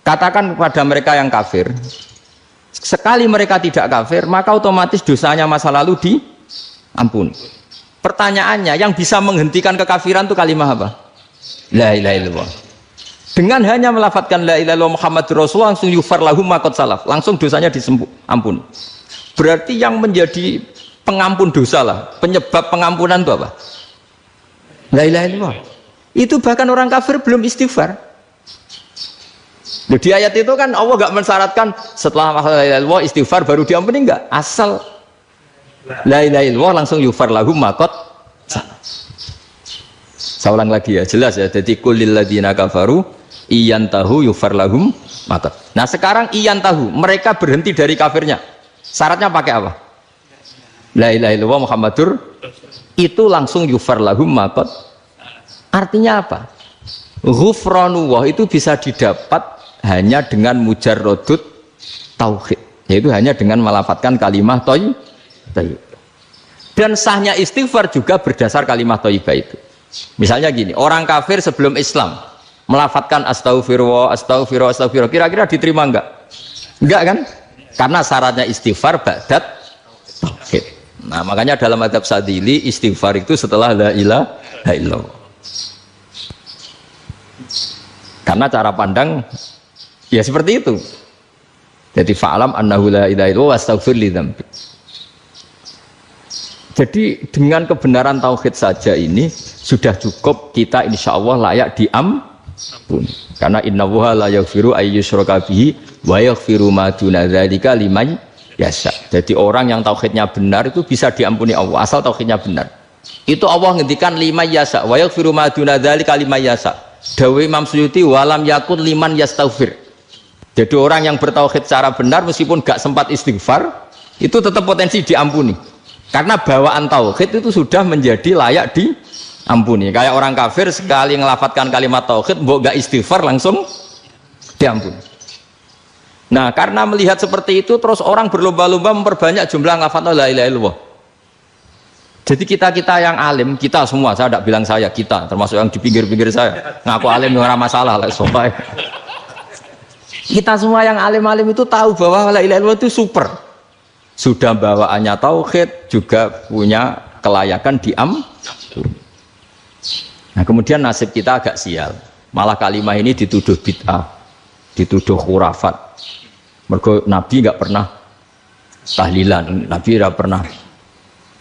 Katakan kepada mereka yang kafir, sekali mereka tidak kafir, maka otomatis dosanya masa lalu diampuni. Pertanyaannya, yang bisa menghentikan kekafiran itu kalimat apa? La ilaha illallah. Dengan hanya melafadzkan la ilaha illallah Muhammadur Rasulullah, langsung yughfar lahum ma qad salaf, langsung dosanya diampuni. Berarti yang menjadi pengampun dosa lah, penyebab pengampunan itu apa? La ilaha illallah. Itu bahkan orang kafir belum istighfar. Di ayat itu kan Allah enggak mensyaratkan setelah la ilaha illallah istighfar baru diampuni, enggak. Asal la ilaha illallah langsung yughfar lahum ma qad salaf. Saya ulang lagi ya, jelas ya. Jadi kulil ladzina kafaru iyantahu yufar lahum maqad. Nah, sekarang iyantahu, mereka berhenti dari kafirnya. Syaratnya pakai apa? La ilaha illallah Muhammadur, itu langsung yufar lahum maqad. Artinya apa? Ghufranullah itu bisa didapat hanya dengan mujarrodut tauhid, yaitu hanya dengan melafadzkan kalimah thayyibah. Dan sahnya istighfar juga berdasar kalimah thayyibah itu. Misalnya gini, orang kafir sebelum Islam melafadzkan astaghfirullah, astaghfirullah, astaghfirullah, kira-kira diterima enggak? Enggak kan? Karena syaratnya istighfar ba'dat tauhid. Nah, makanya dalam adab Sadili istighfar itu setelah la ilaha illallah. Karena cara pandang ya seperti itu. Jadi fa'lam annahu la ilaha illallah wastaghfir li dzambi. Jadi dengan kebenaran tauhid saja ini sudah cukup kita insya Allah layak diampuni. Karena innallaha la yaghfiru ayyusyraka bihi wa yaghfiru ma duna dzalika liman yasha. Jadi orang yang tauhidnya benar itu bisa diampuni Allah asal tauhidnya benar. Itu Allah ngendikan liman yasha wa yaghfiru ma duna dzalika liman yasha. Dawe Imam Suyuti walam yakun liman yastaghfir. Jadi orang yang bertauhid secara benar meskipun gak sempat istighfar itu tetap potensi diampuni. Karena bawaan tauhid itu sudah menjadi layak diampuni. Kayak orang kafir sekali ngelafatkan kalimat tauhid mbok gak istighfar langsung diampuni. Nah, karena melihat seperti itu terus orang berlomba-lomba memperbanyak jumlah ngelafatkan la ilaha illallah. Jadi kita-kita yang alim, kita semua, saya tidak bilang saya, kita, termasuk yang di pinggir-pinggir saya, ngaku alim tidak masalah lah, sopai. Kita semua yang alim-alim itu tahu bahwa la ilaha illallah itu super. Sudah bawaannya tauhid, juga punya kelayakan Nah, kemudian nasib kita agak sial. Malah kalimah ini dituduh bid'ah, dituduh khurafat. Mergo Nabi nggak pernah tahlilan, Nabi nggak pernah.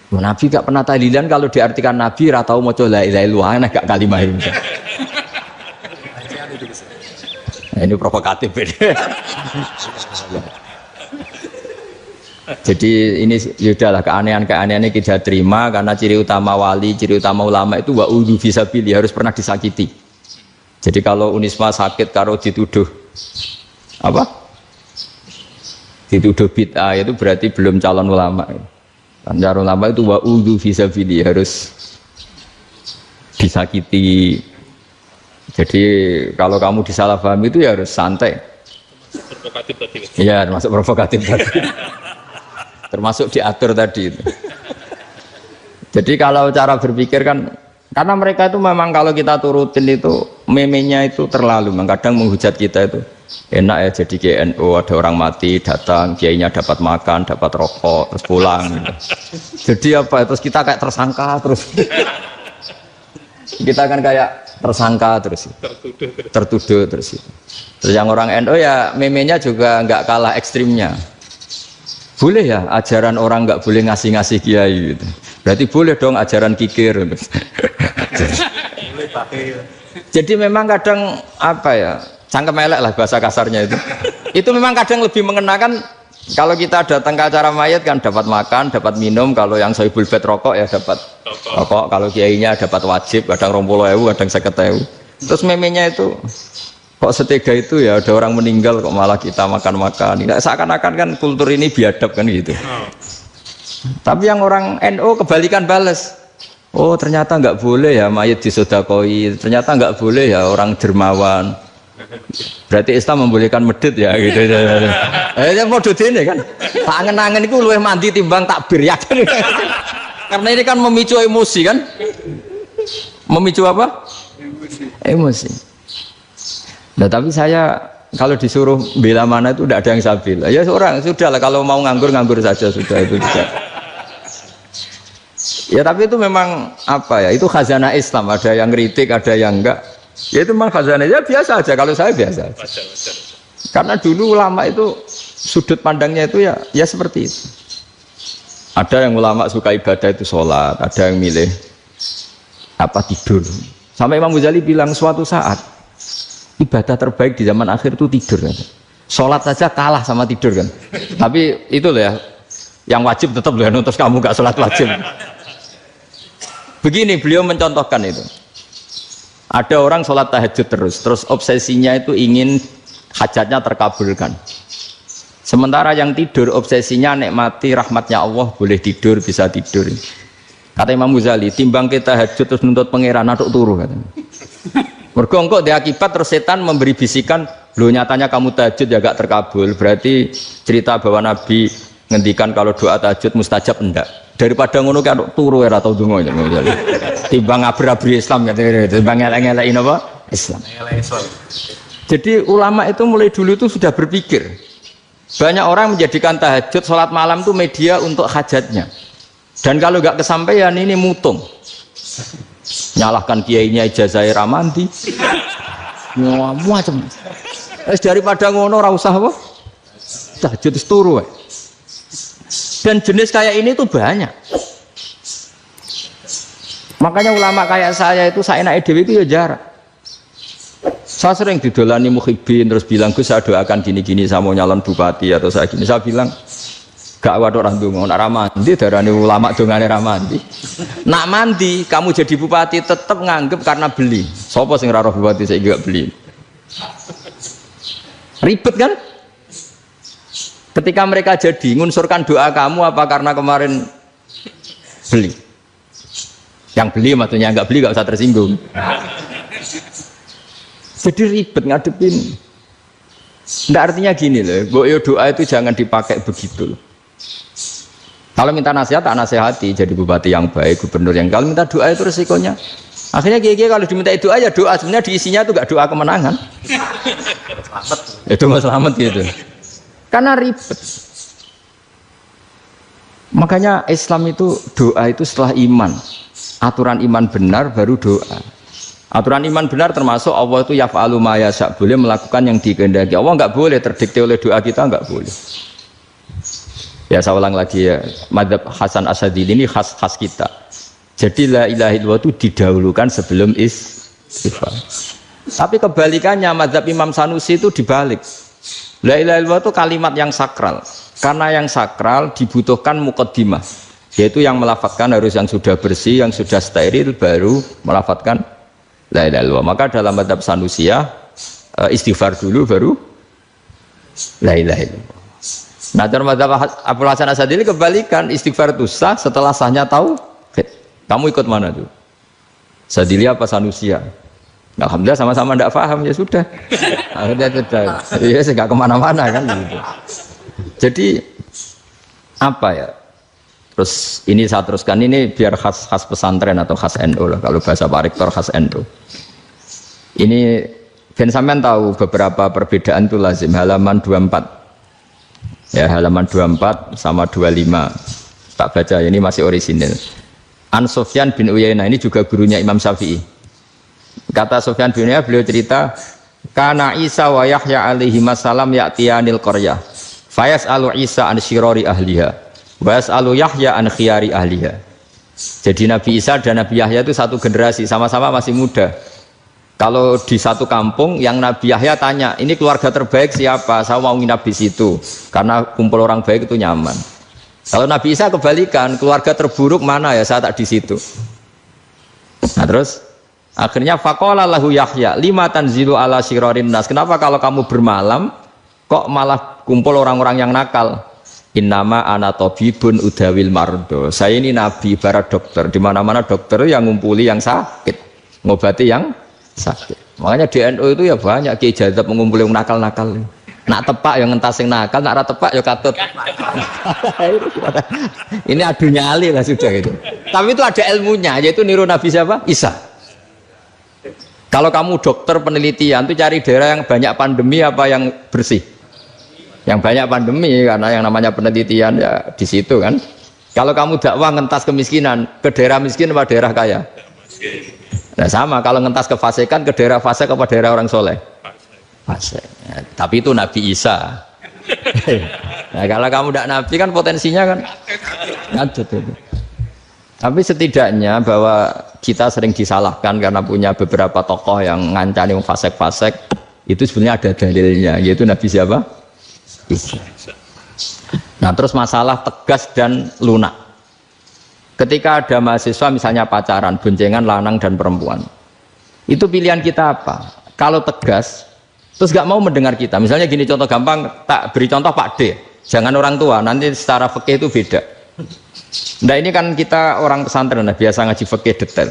Nabi gak pernah tahlilan, kalau diartikan Nabi ratau maca la ilaha illallah enak gak kalimah ini. Nah, ini provokatif ini. Jadi ini sudahlah keanehan-keanehan ini kita terima karena ciri utama wali, ciri utama ulama itu wa'udhu fisabilillah harus pernah disakiti. Jadi kalau Unisma sakit karo dituduh apa? Dituduh bid'ah itu berarti belum calon ulama. Cara ulama itu wa'udhu fisabilillah harus disakiti. Jadi kalau kamu disalahpahami itu ya harus santai. Provokatif tadi. Iya, termasuk provokatif tadi. Termasuk diatur tadi itu. Jadi kalau cara berpikir kan, karena mereka itu memang kalau kita turutin itu memenya itu terlalu, kadang menghujat kita itu enak ya jadi GNU, ada orang mati datang, kiainya dapat makan, dapat rokok, terus pulang gitu. Jadi apa, terus kita kayak tersangka terus. Kita kan kayak tersangka terus, tertuduh terus. Terus yang orang NU ya memenya juga nggak kalah ekstrimnya. Boleh ya ajaran orang nggak boleh ngasih-ngasih kiai gitu. Berarti boleh dong ajaran kikir. Jadi memang kadang apa ya, cangkem elek lah bahasa kasarnya itu. Itu memang kadang lebih mengenakan kalau kita datang ke acara mayat kan dapat makan, dapat minum. Kalau yang sohibul bed rokok ya dapat rokok. Kalau kiainya dapat wajib, kadang 20.000, kadang 50.000. Terus memenya itu kok setega itu ya, ada orang meninggal kok malah kita makan-makan. Nggak seakan-akan kan kultur ini biadab kan gitu. Tapi yang orang NU kebalikan bales. Oh ternyata nggak boleh ya mayat disodakoi. Ternyata nggak boleh ya orang dermawan. Berarti Islam membolehkan medit ya gitu. Modus ini kan. Tak angen-angen itu luwih mandi timbang takbir ya kan. Karena ini kan memicu emosi kan. Memicu apa? Emosi. Nah tapi saya kalau disuruh bela mana itu tidak ada yang saya bela. Ya seorang sudahlah kalau mau nganggur saja sudah itu juga. Ya tapi itu memang apa ya? Itu khazanah Islam. Ada yang kritik, ada yang enggak. Ya itu memang khazanah. Ya biasa aja. Kalau saya biasa aja. Karena dulu ulama itu sudut pandangnya itu ya seperti itu. Ada yang ulama suka ibadah itu sholat. Ada yang milih apa tidur. Sampai Imam Ghazali bilang suatu saat ibadah terbaik di zaman akhir itu tidur kan. Sholat saja kalah sama tidur kan. Tapi itu loh ya, yang wajib tetap loh ya, terus kamu gak sholat wajib. Begini beliau mencontohkan itu. Ada orang sholat tahajud terus obsesinya itu ingin hajatnya terkabulkan. Sementara yang tidur obsesinya nikmati rahmatnya Allah, boleh tidur, bisa tidur. Kata Imam Ghazali, timbang kita tahajud terus nuntut pangeran aduk turu katanya. Mergo engko dia akibat terus setan memberi bisikan, "Lho nyatanya kamu tahajud ya gak terkabul." Berarti cerita bahwa Nabi ngendikan kalau doa tahajud mustajab enggak. Daripada ngono ki aduk turu ora tau ndonga ya. Timbang abri-abri Islam ya, timbang elek-elekin apa? Islam. Jadi ulama itu mulai dulu itu sudah berpikir. Banyak orang menjadikan tahajud, sholat malam itu media untuk hajatnya. Dan kalau nggak kesampaian ini mutung. Nyalahkan kiainya ijazah ramandi. Macam. Daripada ngono ora usah apa? Tahajud turu. Dan jenis kayak ini tuh banyak. Makanya ulama kayak saya itu saenake dhewe itu ya jarak. Saya sering didolani mukhibin terus bilang, "Gus, saya doakan gini-gini saya mau nyalon bupati atau saya gini." Saya bilang, "Gak waduh orang donga, nak ramandi darane ulama dongane ramandi." Nak mandi kamu jadi bupati tetap nganggep karena beli. Sopo sing ora roh bupati saya gak beli. Ribet kan? Ketika mereka jadi ngunsurkan doa kamu apa karena kemarin beli? Yang beli maksudnya nggak beli nggak usah tersinggung. Jadi ribet ngadepin. Nggak artinya gini loh, boyo doa itu jangan dipakai begitu. Kalau minta nasihat tak nasihati jadi bupati yang baik, gubernur yang. Kalau minta doa itu resikonya. Akhirnya gigi kalau diminta doa ya doa sebenarnya diisinya itu nggak doa kemenangan. Itu nggak selamat gitu. Karena ribet. Makanya Islam itu doa itu setelah iman. Aturan iman benar baru doa. Aturan iman benar termasuk Allah itu yaf'alu ma yasha, boleh melakukan yang dikehendaki. Allah enggak boleh terdikte oleh doa kita, enggak boleh. Ya saya ulang lagi ya, madzhab Hasan Asy'adili ini khas kita. Jadi la ilaha illallah itu didahulukan sebelum istighfar. Tapi kebalikannya madzhab Imam Sanusi itu dibalik. La ilaha illallah itu kalimat yang sakral. Karena yang sakral dibutuhkan muqaddimah, yaitu yang melafadzkan harus yang sudah bersih, yang sudah steril baru melafadzkan la ilaha illallah. Maka dalam madzhab Sanusiyah istighfar dulu baru la ilaha illallah. Nah dalam madzhab Abu Hasan Asy'adili kebalikan, istighfar itu sah setelah sahnya tauhid. Kamu ikut mana tuh? Asy'adili apa Sanusiyah? Alhamdulillah sama-sama tidak paham ya sudah. Akhirnya sudah. Iya sih nggak kemana-mana kan gitu. Jadi apa ya? Terus ini saya teruskan ini biar khas pesantren atau khas NU lah, kalau bahasa Pak Rektor khas NU. Ini Ben sampean tahu beberapa perbedaan itu lazim, halaman 24. Ya, halaman 24 sama 25. Tak baca ini masih orisinil. An Sufyan bin Uyainah ini juga gurunya Imam Syafi'i. Kata Sufyan bin Uyainah, beliau cerita, kana Isa wa Yahya alaihi salam ya'tiyanil qaryah. Fayas'alu Isa an syirari ahliha. Was'alu Yahya an khiyari ahliha. Jadi Nabi Isa dan Nabi Yahya itu satu generasi, sama-sama masih muda. Kalau di satu kampung yang Nabi Yahya tanya, ini keluarga terbaik siapa? Saya mau nginap di situ karena kumpul orang baik itu nyaman. Kalau Nabi Isa kebalikan, keluarga terburuk mana ya? Saya tak di situ. Nah terus akhirnya faqala lahu Yahya, lima tanzilu ala syirarin nas. Kenapa kalau kamu bermalam kok malah kumpul orang-orang yang nakal? Innama ana tabibun udawil mardo. Saya ini nabi ibarat dokter. Di mana-mana dokter yang ngumpuli yang sakit, ngobati yang sakit. Makanya di NU itu ya banyak Ki Jazab mengumpuli yang nakal-nakal. Nak tepak yang ngentas yang nakal, nak ra tepak ya katut. Ini adu nyali lah sudah gitu. Tapi itu ada ilmunya, yaitu niru Nabi siapa? Isa. Kalau kamu dokter penelitian itu cari daerah yang banyak pandemi apa yang bersih? Yang banyak pandemi, karena yang namanya penelitian ya di situ kan. Kalau kamu dakwah ngentas kemiskinan, ke daerah miskin apa daerah kaya? Nah sama, kalau ngentas kefasikan, ke daerah fasik apa daerah orang soleh? Fasik. Ya, tapi itu Nabi Isa. Nah kalau kamu tidak Nabi kan potensinya kan ngacut itu. Tapi setidaknya bahwa kita sering disalahkan karena punya beberapa tokoh yang ngancani fasik-fasik, itu sebenarnya ada dalilnya, yaitu Nabi siapa? Isa. Nah terus masalah tegas dan lunak. Ketika ada mahasiswa misalnya pacaran, boncengan lanang dan perempuan, Itu pilihan kita apa? Kalau tegas, terus gak mau mendengar kita. Misalnya gini contoh gampang, tak beri contoh Pak D. Jangan orang tua, nanti secara fikih itu beda. Nah ini kan kita orang pesantren, nah, biasa ngaji fikih detail.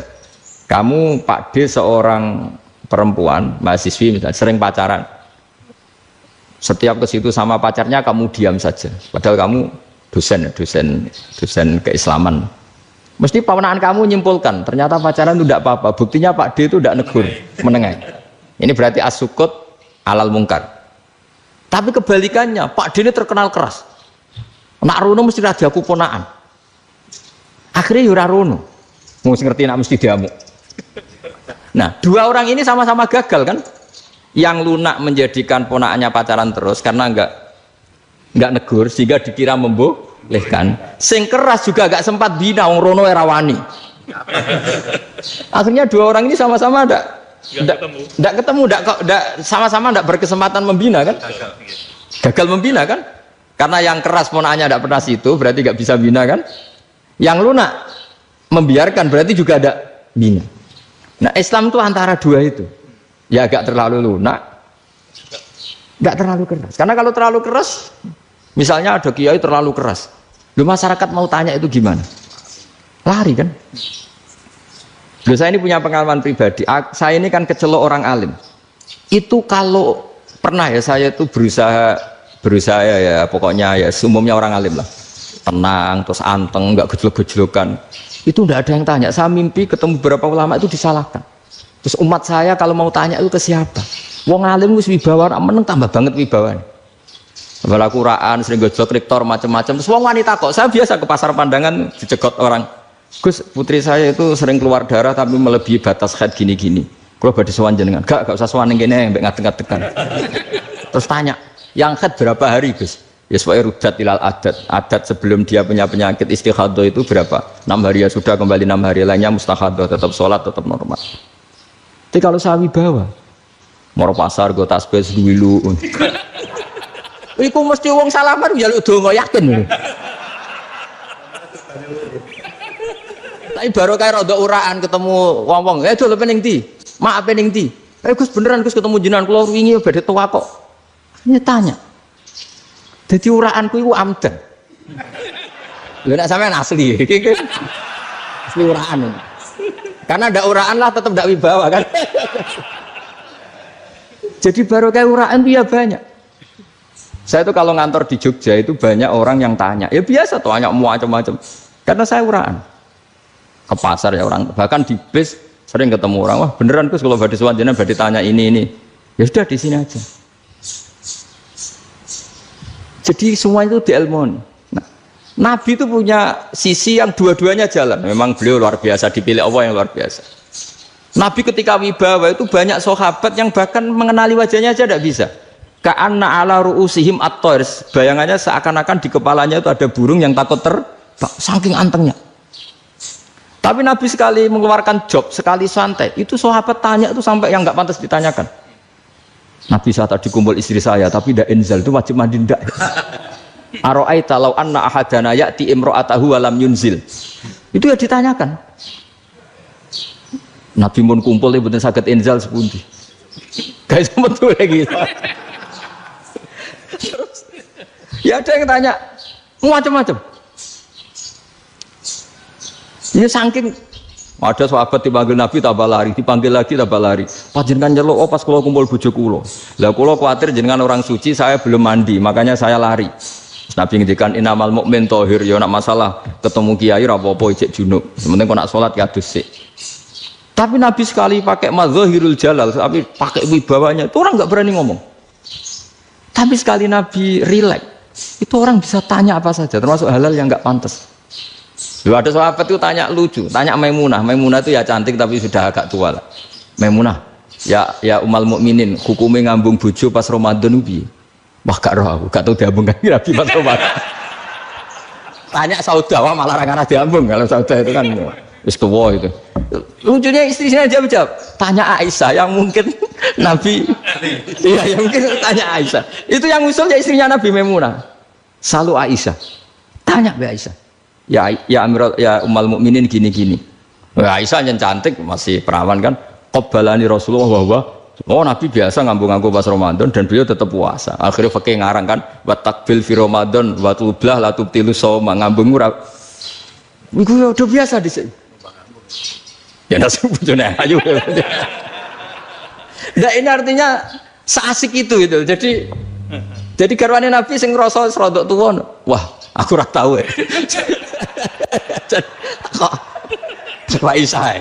Kamu Pak D seorang perempuan, mahasiswi misalnya, sering pacaran. Setiap ke situ sama pacarnya kamu diam saja. Padahal kamu dosen keislaman. Mesti pamanaan kamu nyimpulkan, ternyata pacaran itu tidak apa-apa. Buktinya Pak D itu tidak negur, menengah. Ini berarti as-sukut alal mungkar. Tapi kebalikannya, Pak D ini terkenal keras. Nak rono mesti raja aku ponaan. Akhirnya yura rono. Mesti ngerti nak mesti diamuk. Nah, dua orang ini sama-sama gagal kan? Yang lunak menjadikan ponaannya pacaran terus karena enggak negur sehingga dikira membolehkan. Sing keras juga gak sempat bina wong rono era wani. Akhirnya dua orang ini sama-sama enggak ketemu, sama-sama enggak berkesempatan membina kan? Gagal membina kan? Karena yang keras ponaannya enggak pernah situ, berarti enggak bisa bina kan? Yang lunak membiarkan berarti juga ada bina. Nah, Islam itu antara dua itu. Ya agak terlalu lunak, enggak terlalu keras. Karena kalau terlalu keras, misalnya ada kiai terlalu keras, lu masyarakat mau tanya itu gimana? Lari kan? Loh, saya ini punya pengalaman pribadi. Saya ini kan kecelok orang alim. Itu kalau pernah ya saya itu berusaha ya pokoknya ya umumnya orang alim lah. Tenang, terus anteng, enggak gejlok-gejlokan. Itu enggak ada yang tanya. Saya mimpi ketemu beberapa ulama itu disalahkan. Terus umat saya kalau mau tanya itu ke siapa? Wong alim wis wibawa, meneng tambah banget wibawan. Bala Quran, sering gojlok rektor macam-macam. Terus wong wanita kok, saya biasa ke pasar pandangan dicegot orang. Gus, putri saya itu sering keluar darah tapi melebihi batas haid gini-gini. Kalau badhe sowan jenengan, gak usah sowan ning kene mbek ngadeg-ngadegan. Terus tanya, yang haid berapa hari, Gus? Ya supaya rudat ilal adat sebelum dia punya penyakit istihadah itu berapa? 6 hari ya sudah, kembali 6 hari lainnya mustahadah, tetap sholat, tetap normal. Tapi kalau saya wibawa, moro pasar gue tasbih dulu. Iku mesti wong salaman njaluk donga yakin. Tapi baru kayak rada uraan ketemu wong-wong, dol pening ndi? Maaf pening ndi? Gus beneran Gus ketemu jenengan kula wingi badhe tuwa kok. Ini tanya. Dadi uraanku iku amdan. Lha nek sampean asli iki asli uraan. Karena ada uraan lah tetap tidak wibawa kan. Jadi baru kayak uraan itu ya banyak. Saya itu kalau ngantor di Jogja itu banyak orang yang tanya. Ya biasa tuh tanya macam-macam. Karena saya uraan. Ke pasar ya orang. Bahkan di bis sering ketemu orang. Wah beneran Gus kalau badhe sowan jenengan badhe tanya ini. Ya sudah di sini aja. Jadi semua itu diilmoni. Nabi itu punya sisi yang dua-duanya jalan. Memang beliau luar biasa, dipilih Allah yang luar biasa. Nabi ketika wibawa itu banyak sahabat yang bahkan mengenali wajahnya aja tidak bisa. Ka'anna ala ru'usihim at-thair. Bayangannya seakan-akan di kepalanya itu ada burung yang takut terbang, saking antengnya. Tapi Nabi sekali mengeluarkan job, sekali santai, itu sahabat tanya itu sampai yang nggak pantas ditanyakan. Nabi saat tadi kumpul istri saya, tapi tidak inzal itu wajib mandi ndak. Aro'aita law anna ahadana ya'ti imra'atahu wa lam yunzil. Itu ya ditanyakan. Nabi mun kumpul ya betul saged inzal sepundi. Guys betul lagi. Ya ada yang tanya macam-macam. Ini saking ada sahabat dipanggil Nabi tambah lari, dipanggil lagi tambah lari. Panjenengan nyeluk oh pas kula kumpul bojo kula. Lah kula kuwatir jenengan orang suci, saya belum mandi, makanya saya lari. Nabi ngendikan inamal mukmin thahir, ya nak masalah ketemu kiai ra apa-apa ijek junub. Sementing kok nak salat ya adus sik. Tapi Nabi sekali pakai madzahirul jalal, tapi pakai wibawanya, itu orang enggak berani ngomong. Tapi sekali Nabi rileks, itu orang bisa tanya apa saja, termasuk halal yang enggak pantas. Lalu ada sahabat itu tanya lucu, tanya Maimunah. Maimunah itu ya cantik tapi sudah agak tua lah. Maimunah, ya umal mukminin, hukumnya ngambung bojo pas Ramadan piye? Wah gak roh aku, gak tahu diambung kan Nabi pas Ramadan. Tanya Saudah, wah malah orang-orang diambung. Kalau Saudah itu kan wis tuwa itu. Lucunya istrinya jawab, tanya Aisyah yang mungkin Nabi. Iya, yang mungkin tanya Aisyah. Itu yang usulnya istrinya Nabi Maimunah. Selalu Aisyah. Tanya Mbak Aisyah. Ya Amirul ya umal mukminin gini-gini. Aisyah yang cantik masih perawan kan. Qabbalani Rasulullah bahwa Nabi biasa ngambung-ngambung pas Ramadan dan beliau tetap puasa. Akhirnya fakih ngarang kan wa takbil fi Ramadan wa tublah la tubtilu shauma ngambung ora. Iku ya udah biasa di sini. Ya nasi bojone ayu. Nah ini artinya seasik itu gitu. Jadi garwane Nabi sing ngrasa rodok tuwa. Wah, aku ora tahu ya. Kok isai.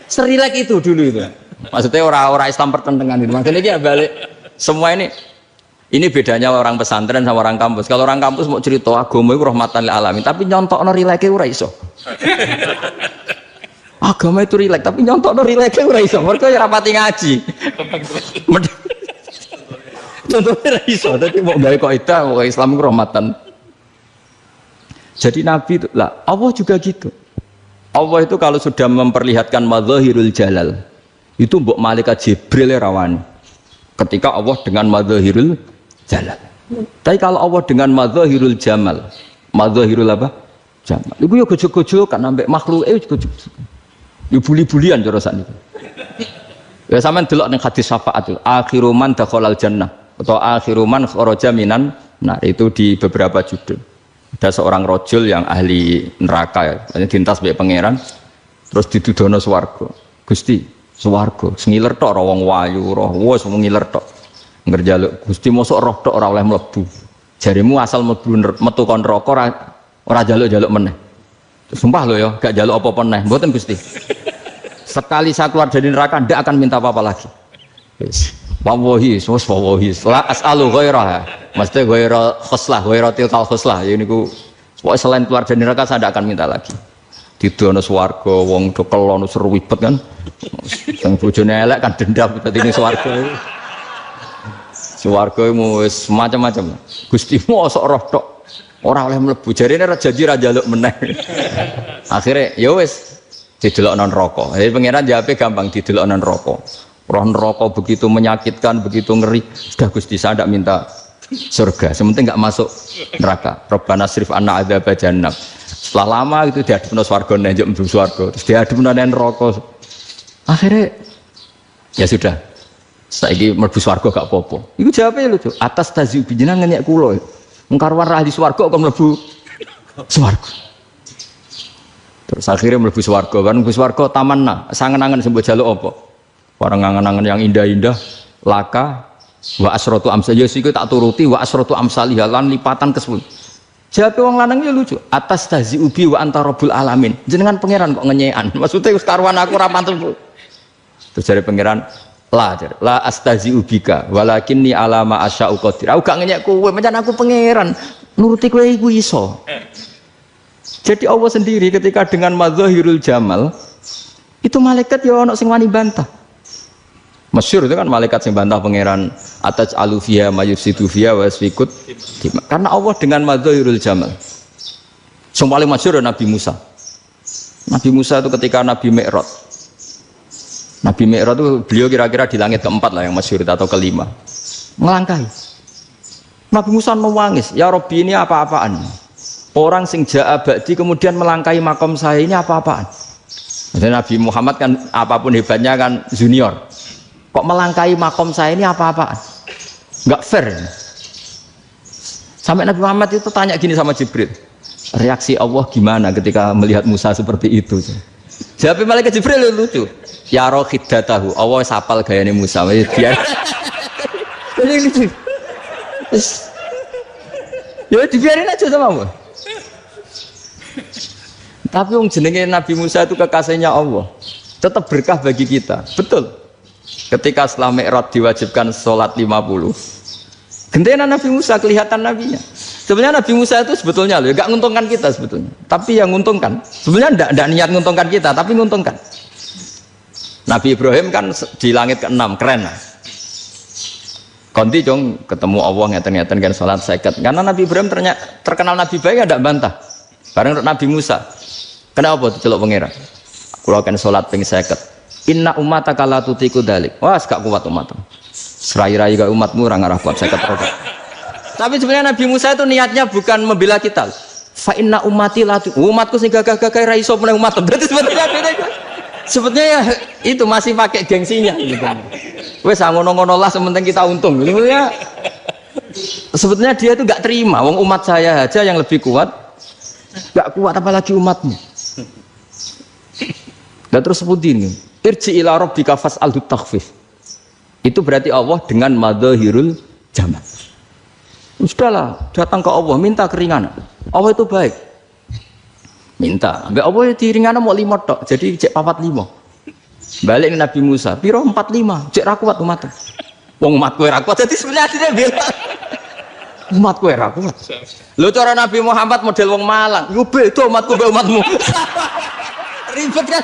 Serilek itu dulu itu. Maksudnya orang-orang Islam pertentangan itu. Maksudnya dia balik semua ini bedanya orang pesantren sama orang kampus. Kalau orang kampus mau cerita agama itu rahmatan lil alamin, tapi nyontokno rileke ora iso. Agama itu rilek, tapi nyontokno rileke ora iso. Mergo ya rapati ngaji. Contohnya ora iso, tapi mau gawe kaidah mau Islam itu rahmatan. Jadi Nabi itu lah, Allah juga gitu. Allah itu kalau sudah memperlihatkan madzahirul jalal, itu mbok malaikat Jibril rawani. Ketika Allah dengan madzahirul jalal. Tapi kalau Allah dengan madzahirul jamal, madzahirul apa? Jamal. Iku yo gojol-gojol kan ambek makhluke gojol. Yo buli-bulian cara sakniki. Ya sampean delok ning hadis syafaat itu, akhiru man dakhalal jannah atau akhiru man kharaja minan. Nah, itu di beberapa judul. Ada seorang rojul yang ahli neraka ya, dintas mbek pangeran, terus didudono swarga. Gusti, swarga, ngiler tok ora wong wayu, roh wis ngiler tok. Ngerjaluk Gusti mosok roh tok ora oleh mlebu. Jarimu asal mlebu metu kon neraka ora jaluk-jaluk meneh. Sumpah lho ya, gak jaluk apa-apa meneh. Mboten Gusti. Sekali saya keluar dari neraka ndak akan minta apa-apa lagi. Wis. Wallahi, wallahi, la as'alu ghairah. Mesti ghairah khoslah, ghairah tilkal khoslah. Ya niku pokoke selain keluar dari neraka saya ndak akan minta lagi. Didono swarga wong do kelon seru wibet kan. Sing bojone elek kan dendam dadi ning swarga iku. Swarga iku wis macam-macam. Gusti mosok roh tok ora oleh mlebu. Jarine ra janji ra njaluk meneh. Akhire ya wis didelokno neraka. Jadi pangeran jawabe gampang didelokno neraka. Roh neraka begitu menyakitkan, begitu ngeri. Sudah Gusti saya tidak minta surga, sementing nggak masuk neraka. Rabbana srif anna adzab jahannam. Setelah lama itu diadepno swarga nenjuk mlebu swarga, terus diadepno neraka. Akhirnya ya sudah. Saiki mlebu swarga gak apa-apa. Iku jawabe lucu. Atas tazi jenengan ngenyek kula. Wong karwan ra di swarga kok mlebu swarga. Terus akhirnya mlebu swarga, kan mlebu swarga tamanna, sangen-angen sembah jaluk apa? Orang angan-angan yang indah-indah, laka, wa asrotu amsal, ya siku tak turuti, wa asrotu amsalih, lan lipatan ke 10. Jawab wong lanang ya lucu. Atas tazi ubi wa anta rabbul alamin. Jenengan pangeran kok ngenyekan. Maksudnya wis karuan aku ora pantes. Terus jare pangeran, la astazi ubika, walakinni ala ma asya'u qadir. Aku gak ngenyek kowe, pancen aku pangeran. Nuruti kowe iku iso. Jadi Allah sendiri ketika dengan madzahirul jamal, itu malaikat ya ono sing wani bantah. Masyhur itu kan malaikat yang bantah pangeran atas alufia mayusidu via wasfikut karena Allah dengan madzahirul jamal. Yang paling masyhur Nabi Musa. Nabi Musa itu ketika Nabi Mi'raj. Nabi Mi'raj itu beliau kira-kira di langit keempat lah yang masyhur atau kelima. Ngelangkai. Nabi Musa nangis, ya Rabbi ini apa-apaan? Orang sing ja'a ba'di kemudian melangkai makom saya ini apa-apaan? Dan Nabi Muhammad kan apapun hebatnya kan junior. Kok melangkai makom saya ini apa-apaan? Enggak fair. Sampai Nabi Muhammad itu tanya gini sama Jibril. Reaksi Allah gimana ketika melihat Musa seperti itu? Jawab malaikat Jibril lucu. Ya roh khiddatahu. Allah sapal gayane Musa. Biar. Jadi lucu. Ya dibiarin aja sama Allah. Tapi yang jenenge Nabi Musa itu kekasihnya Allah. Tetap berkah bagi kita. Betul. Ketika setelah Mi'raj diwajibkan sholat 50, gentena Nabi Musa kelihatan nabinya. Sebenarnya Nabi Musa itu sebetulnya loh, gak nguntungkan kita sebetulnya. Tapi yang nguntungkan, sebenarnya tidak niat nguntungkan kita, tapi nguntungkan. Nabi Ibrahim kan di langit ke-6, keren lah. Konti dong ketemu Allah ngeten-ngeten kan sholat seket. Karena Nabi Ibrahim terkenal Nabi baik, tidak bantah. Bareng Nabi Musa, kenapa diceluk pangeran? Kalau akan sholat ping seket. Inna umataka la tutiku dalik. Wah, gak kuat umatmu. Serai-rai gak umatmu ora ngarah kuat 50 rokaat. Tapi sebenarnya Nabi Musa itu niatnya bukan membela kita. Fa inna ummati la umatku sing gagah-gagah ra iso meneh umat. Berarti sebenarnya beda. Sebetulnya ya itu masih pakai gengsinya gitu. Wes ngono-ngono lah sementing kita untung. Sebetulnya dia itu nggak terima. Wong umat saya aja yang lebih kuat, nggak kuat apalagi umatmu. Dan terus sebut ini, irji ila rabbika fas'alhu takhfif. Itu berarti Allah dengan madzahirul jamal. Sudahlah, datang ke Allah minta keringanan. Allah itu baik. Minta, ambek Allah itu ringanan mau 5 tok, jadi cek 45. Balik ke Nabi Musa, piro 45, cek ra kuat umat. Wong umat kowe ra kuat, jadi sebenarnya dia bilang umat kowe ra kuat. Lho cara Nabi Muhammad model wong Malang, yo beda umatku mbek umatmu. Ribet kan?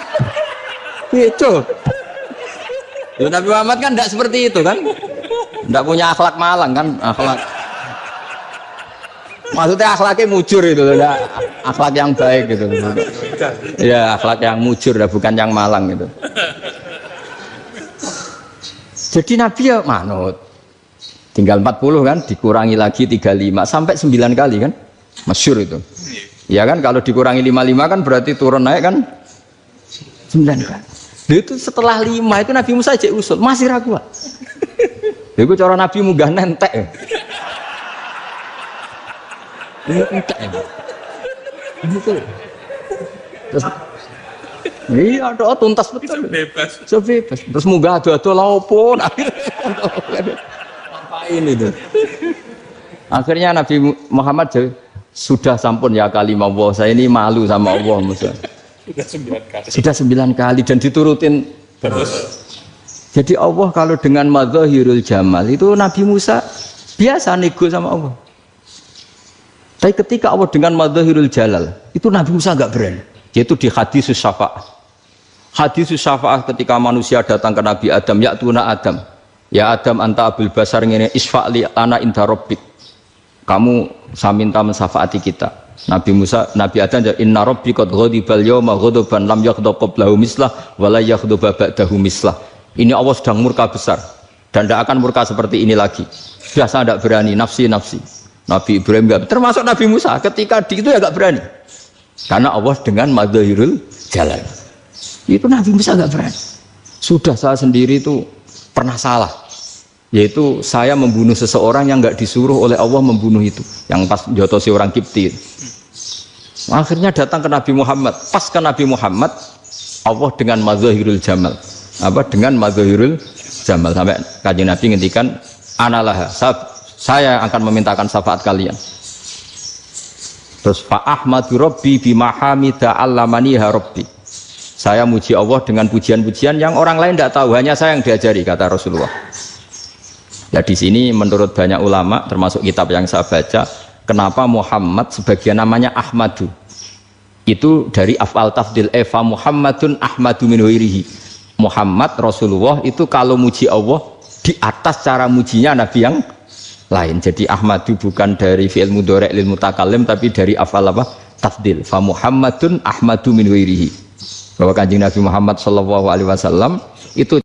Beda. Lho Nabi Muhammad kan tidak seperti itu kan? Tidak punya akhlak Malang kan, akhlak. Maksudnya akhlaknya mujur itu, akhlak yang baik gitu. Ya akhlak yang mujur, bukan yang malang gitu. Jadi Nabi ya manut. Tinggal 40 kan, dikurangi lagi 35 sampai 9 kali kan, masyhur itu. Ya kan kalau dikurangi 55 kan berarti turun naik kan 9 kali. Itu setelah 5 itu Nabi Musa cek usul masih ragu. Itu cara Nabi munggah nentek. Terus, iya, doa tuntas betul. Bebas. Terus munggah ado-ado laupun. Ngapain itu? Akhirnya Nabi Muhammad sudah sampun ya kalimah Allah. Saya ini malu sama Allah Musa. Sudah 9 kali dan diturutin terus. Jadi Allah kalau dengan madzahirul jamal itu Nabi Musa biasa nego sama Allah. Tapi ketika Allah dengan madzahirul jalal, itu Nabi Musa enggak berani. Yaitu di hadis syafa'ah. Hadis syafa'ah ketika manusia datang ke Nabi Adam, ya tuna Adam. Ya Adam anta abul basar ngene isfa'li ana inda rabbik. Kamu saya minta mensafaati kita. Nabi Musa, Nabi Adam inna rabbi qad ghadibal yawma ghadaban lam yaghdab qablahu mislah wa la yaghdab ba'dahu mislah. Ini Allah sedang murka besar dan tidak akan murka seperti ini lagi. Biasa tidak berani nafsi. Nabi Ibrahim enggak, termasuk Nabi Musa ketika di itu ya enggak berani. Karena Allah dengan madzahirul jalal. Itu Nabi Musa enggak berani. Sudah saya sendiri itu pernah salah. Yaitu saya membunuh seseorang yang enggak disuruh oleh Allah membunuh itu. Yang pas jotosi orang Kipti. Akhirnya datang ke Nabi Muhammad. Pas ke Nabi Muhammad, Allah dengan madzahirul jamal. Dengan madzahirul jamal sampai Kanjeng Nabi ngendikan analah saya akan memintakan syafaat kalian. Terus fa ahmadu rabbi bima hamida allamaniha rabbi. Saya muji Allah dengan pujian-pujian yang orang lain tidak tahu, hanya saya yang diajari, kata Rasulullah. Ya di sini menurut banyak ulama termasuk kitab yang saya baca, kenapa Muhammad sebagian namanya Ahmadu. Itu dari af'al tafdil fa Muhammadun ahmadu min ghairihi. Muhammad Rasulullah itu kalau muji Allah di atas cara mujinya nabi yang lain. Jadi Ahmadu bukan dari fi'il mudhari' lil mutakallim tapi dari af'al apa? Tafdil. Fa Muhammadun ahmadu min ghairihi. Bahwa Kanjeng Nabi Muhammad sallallahu alaihi wasallam itu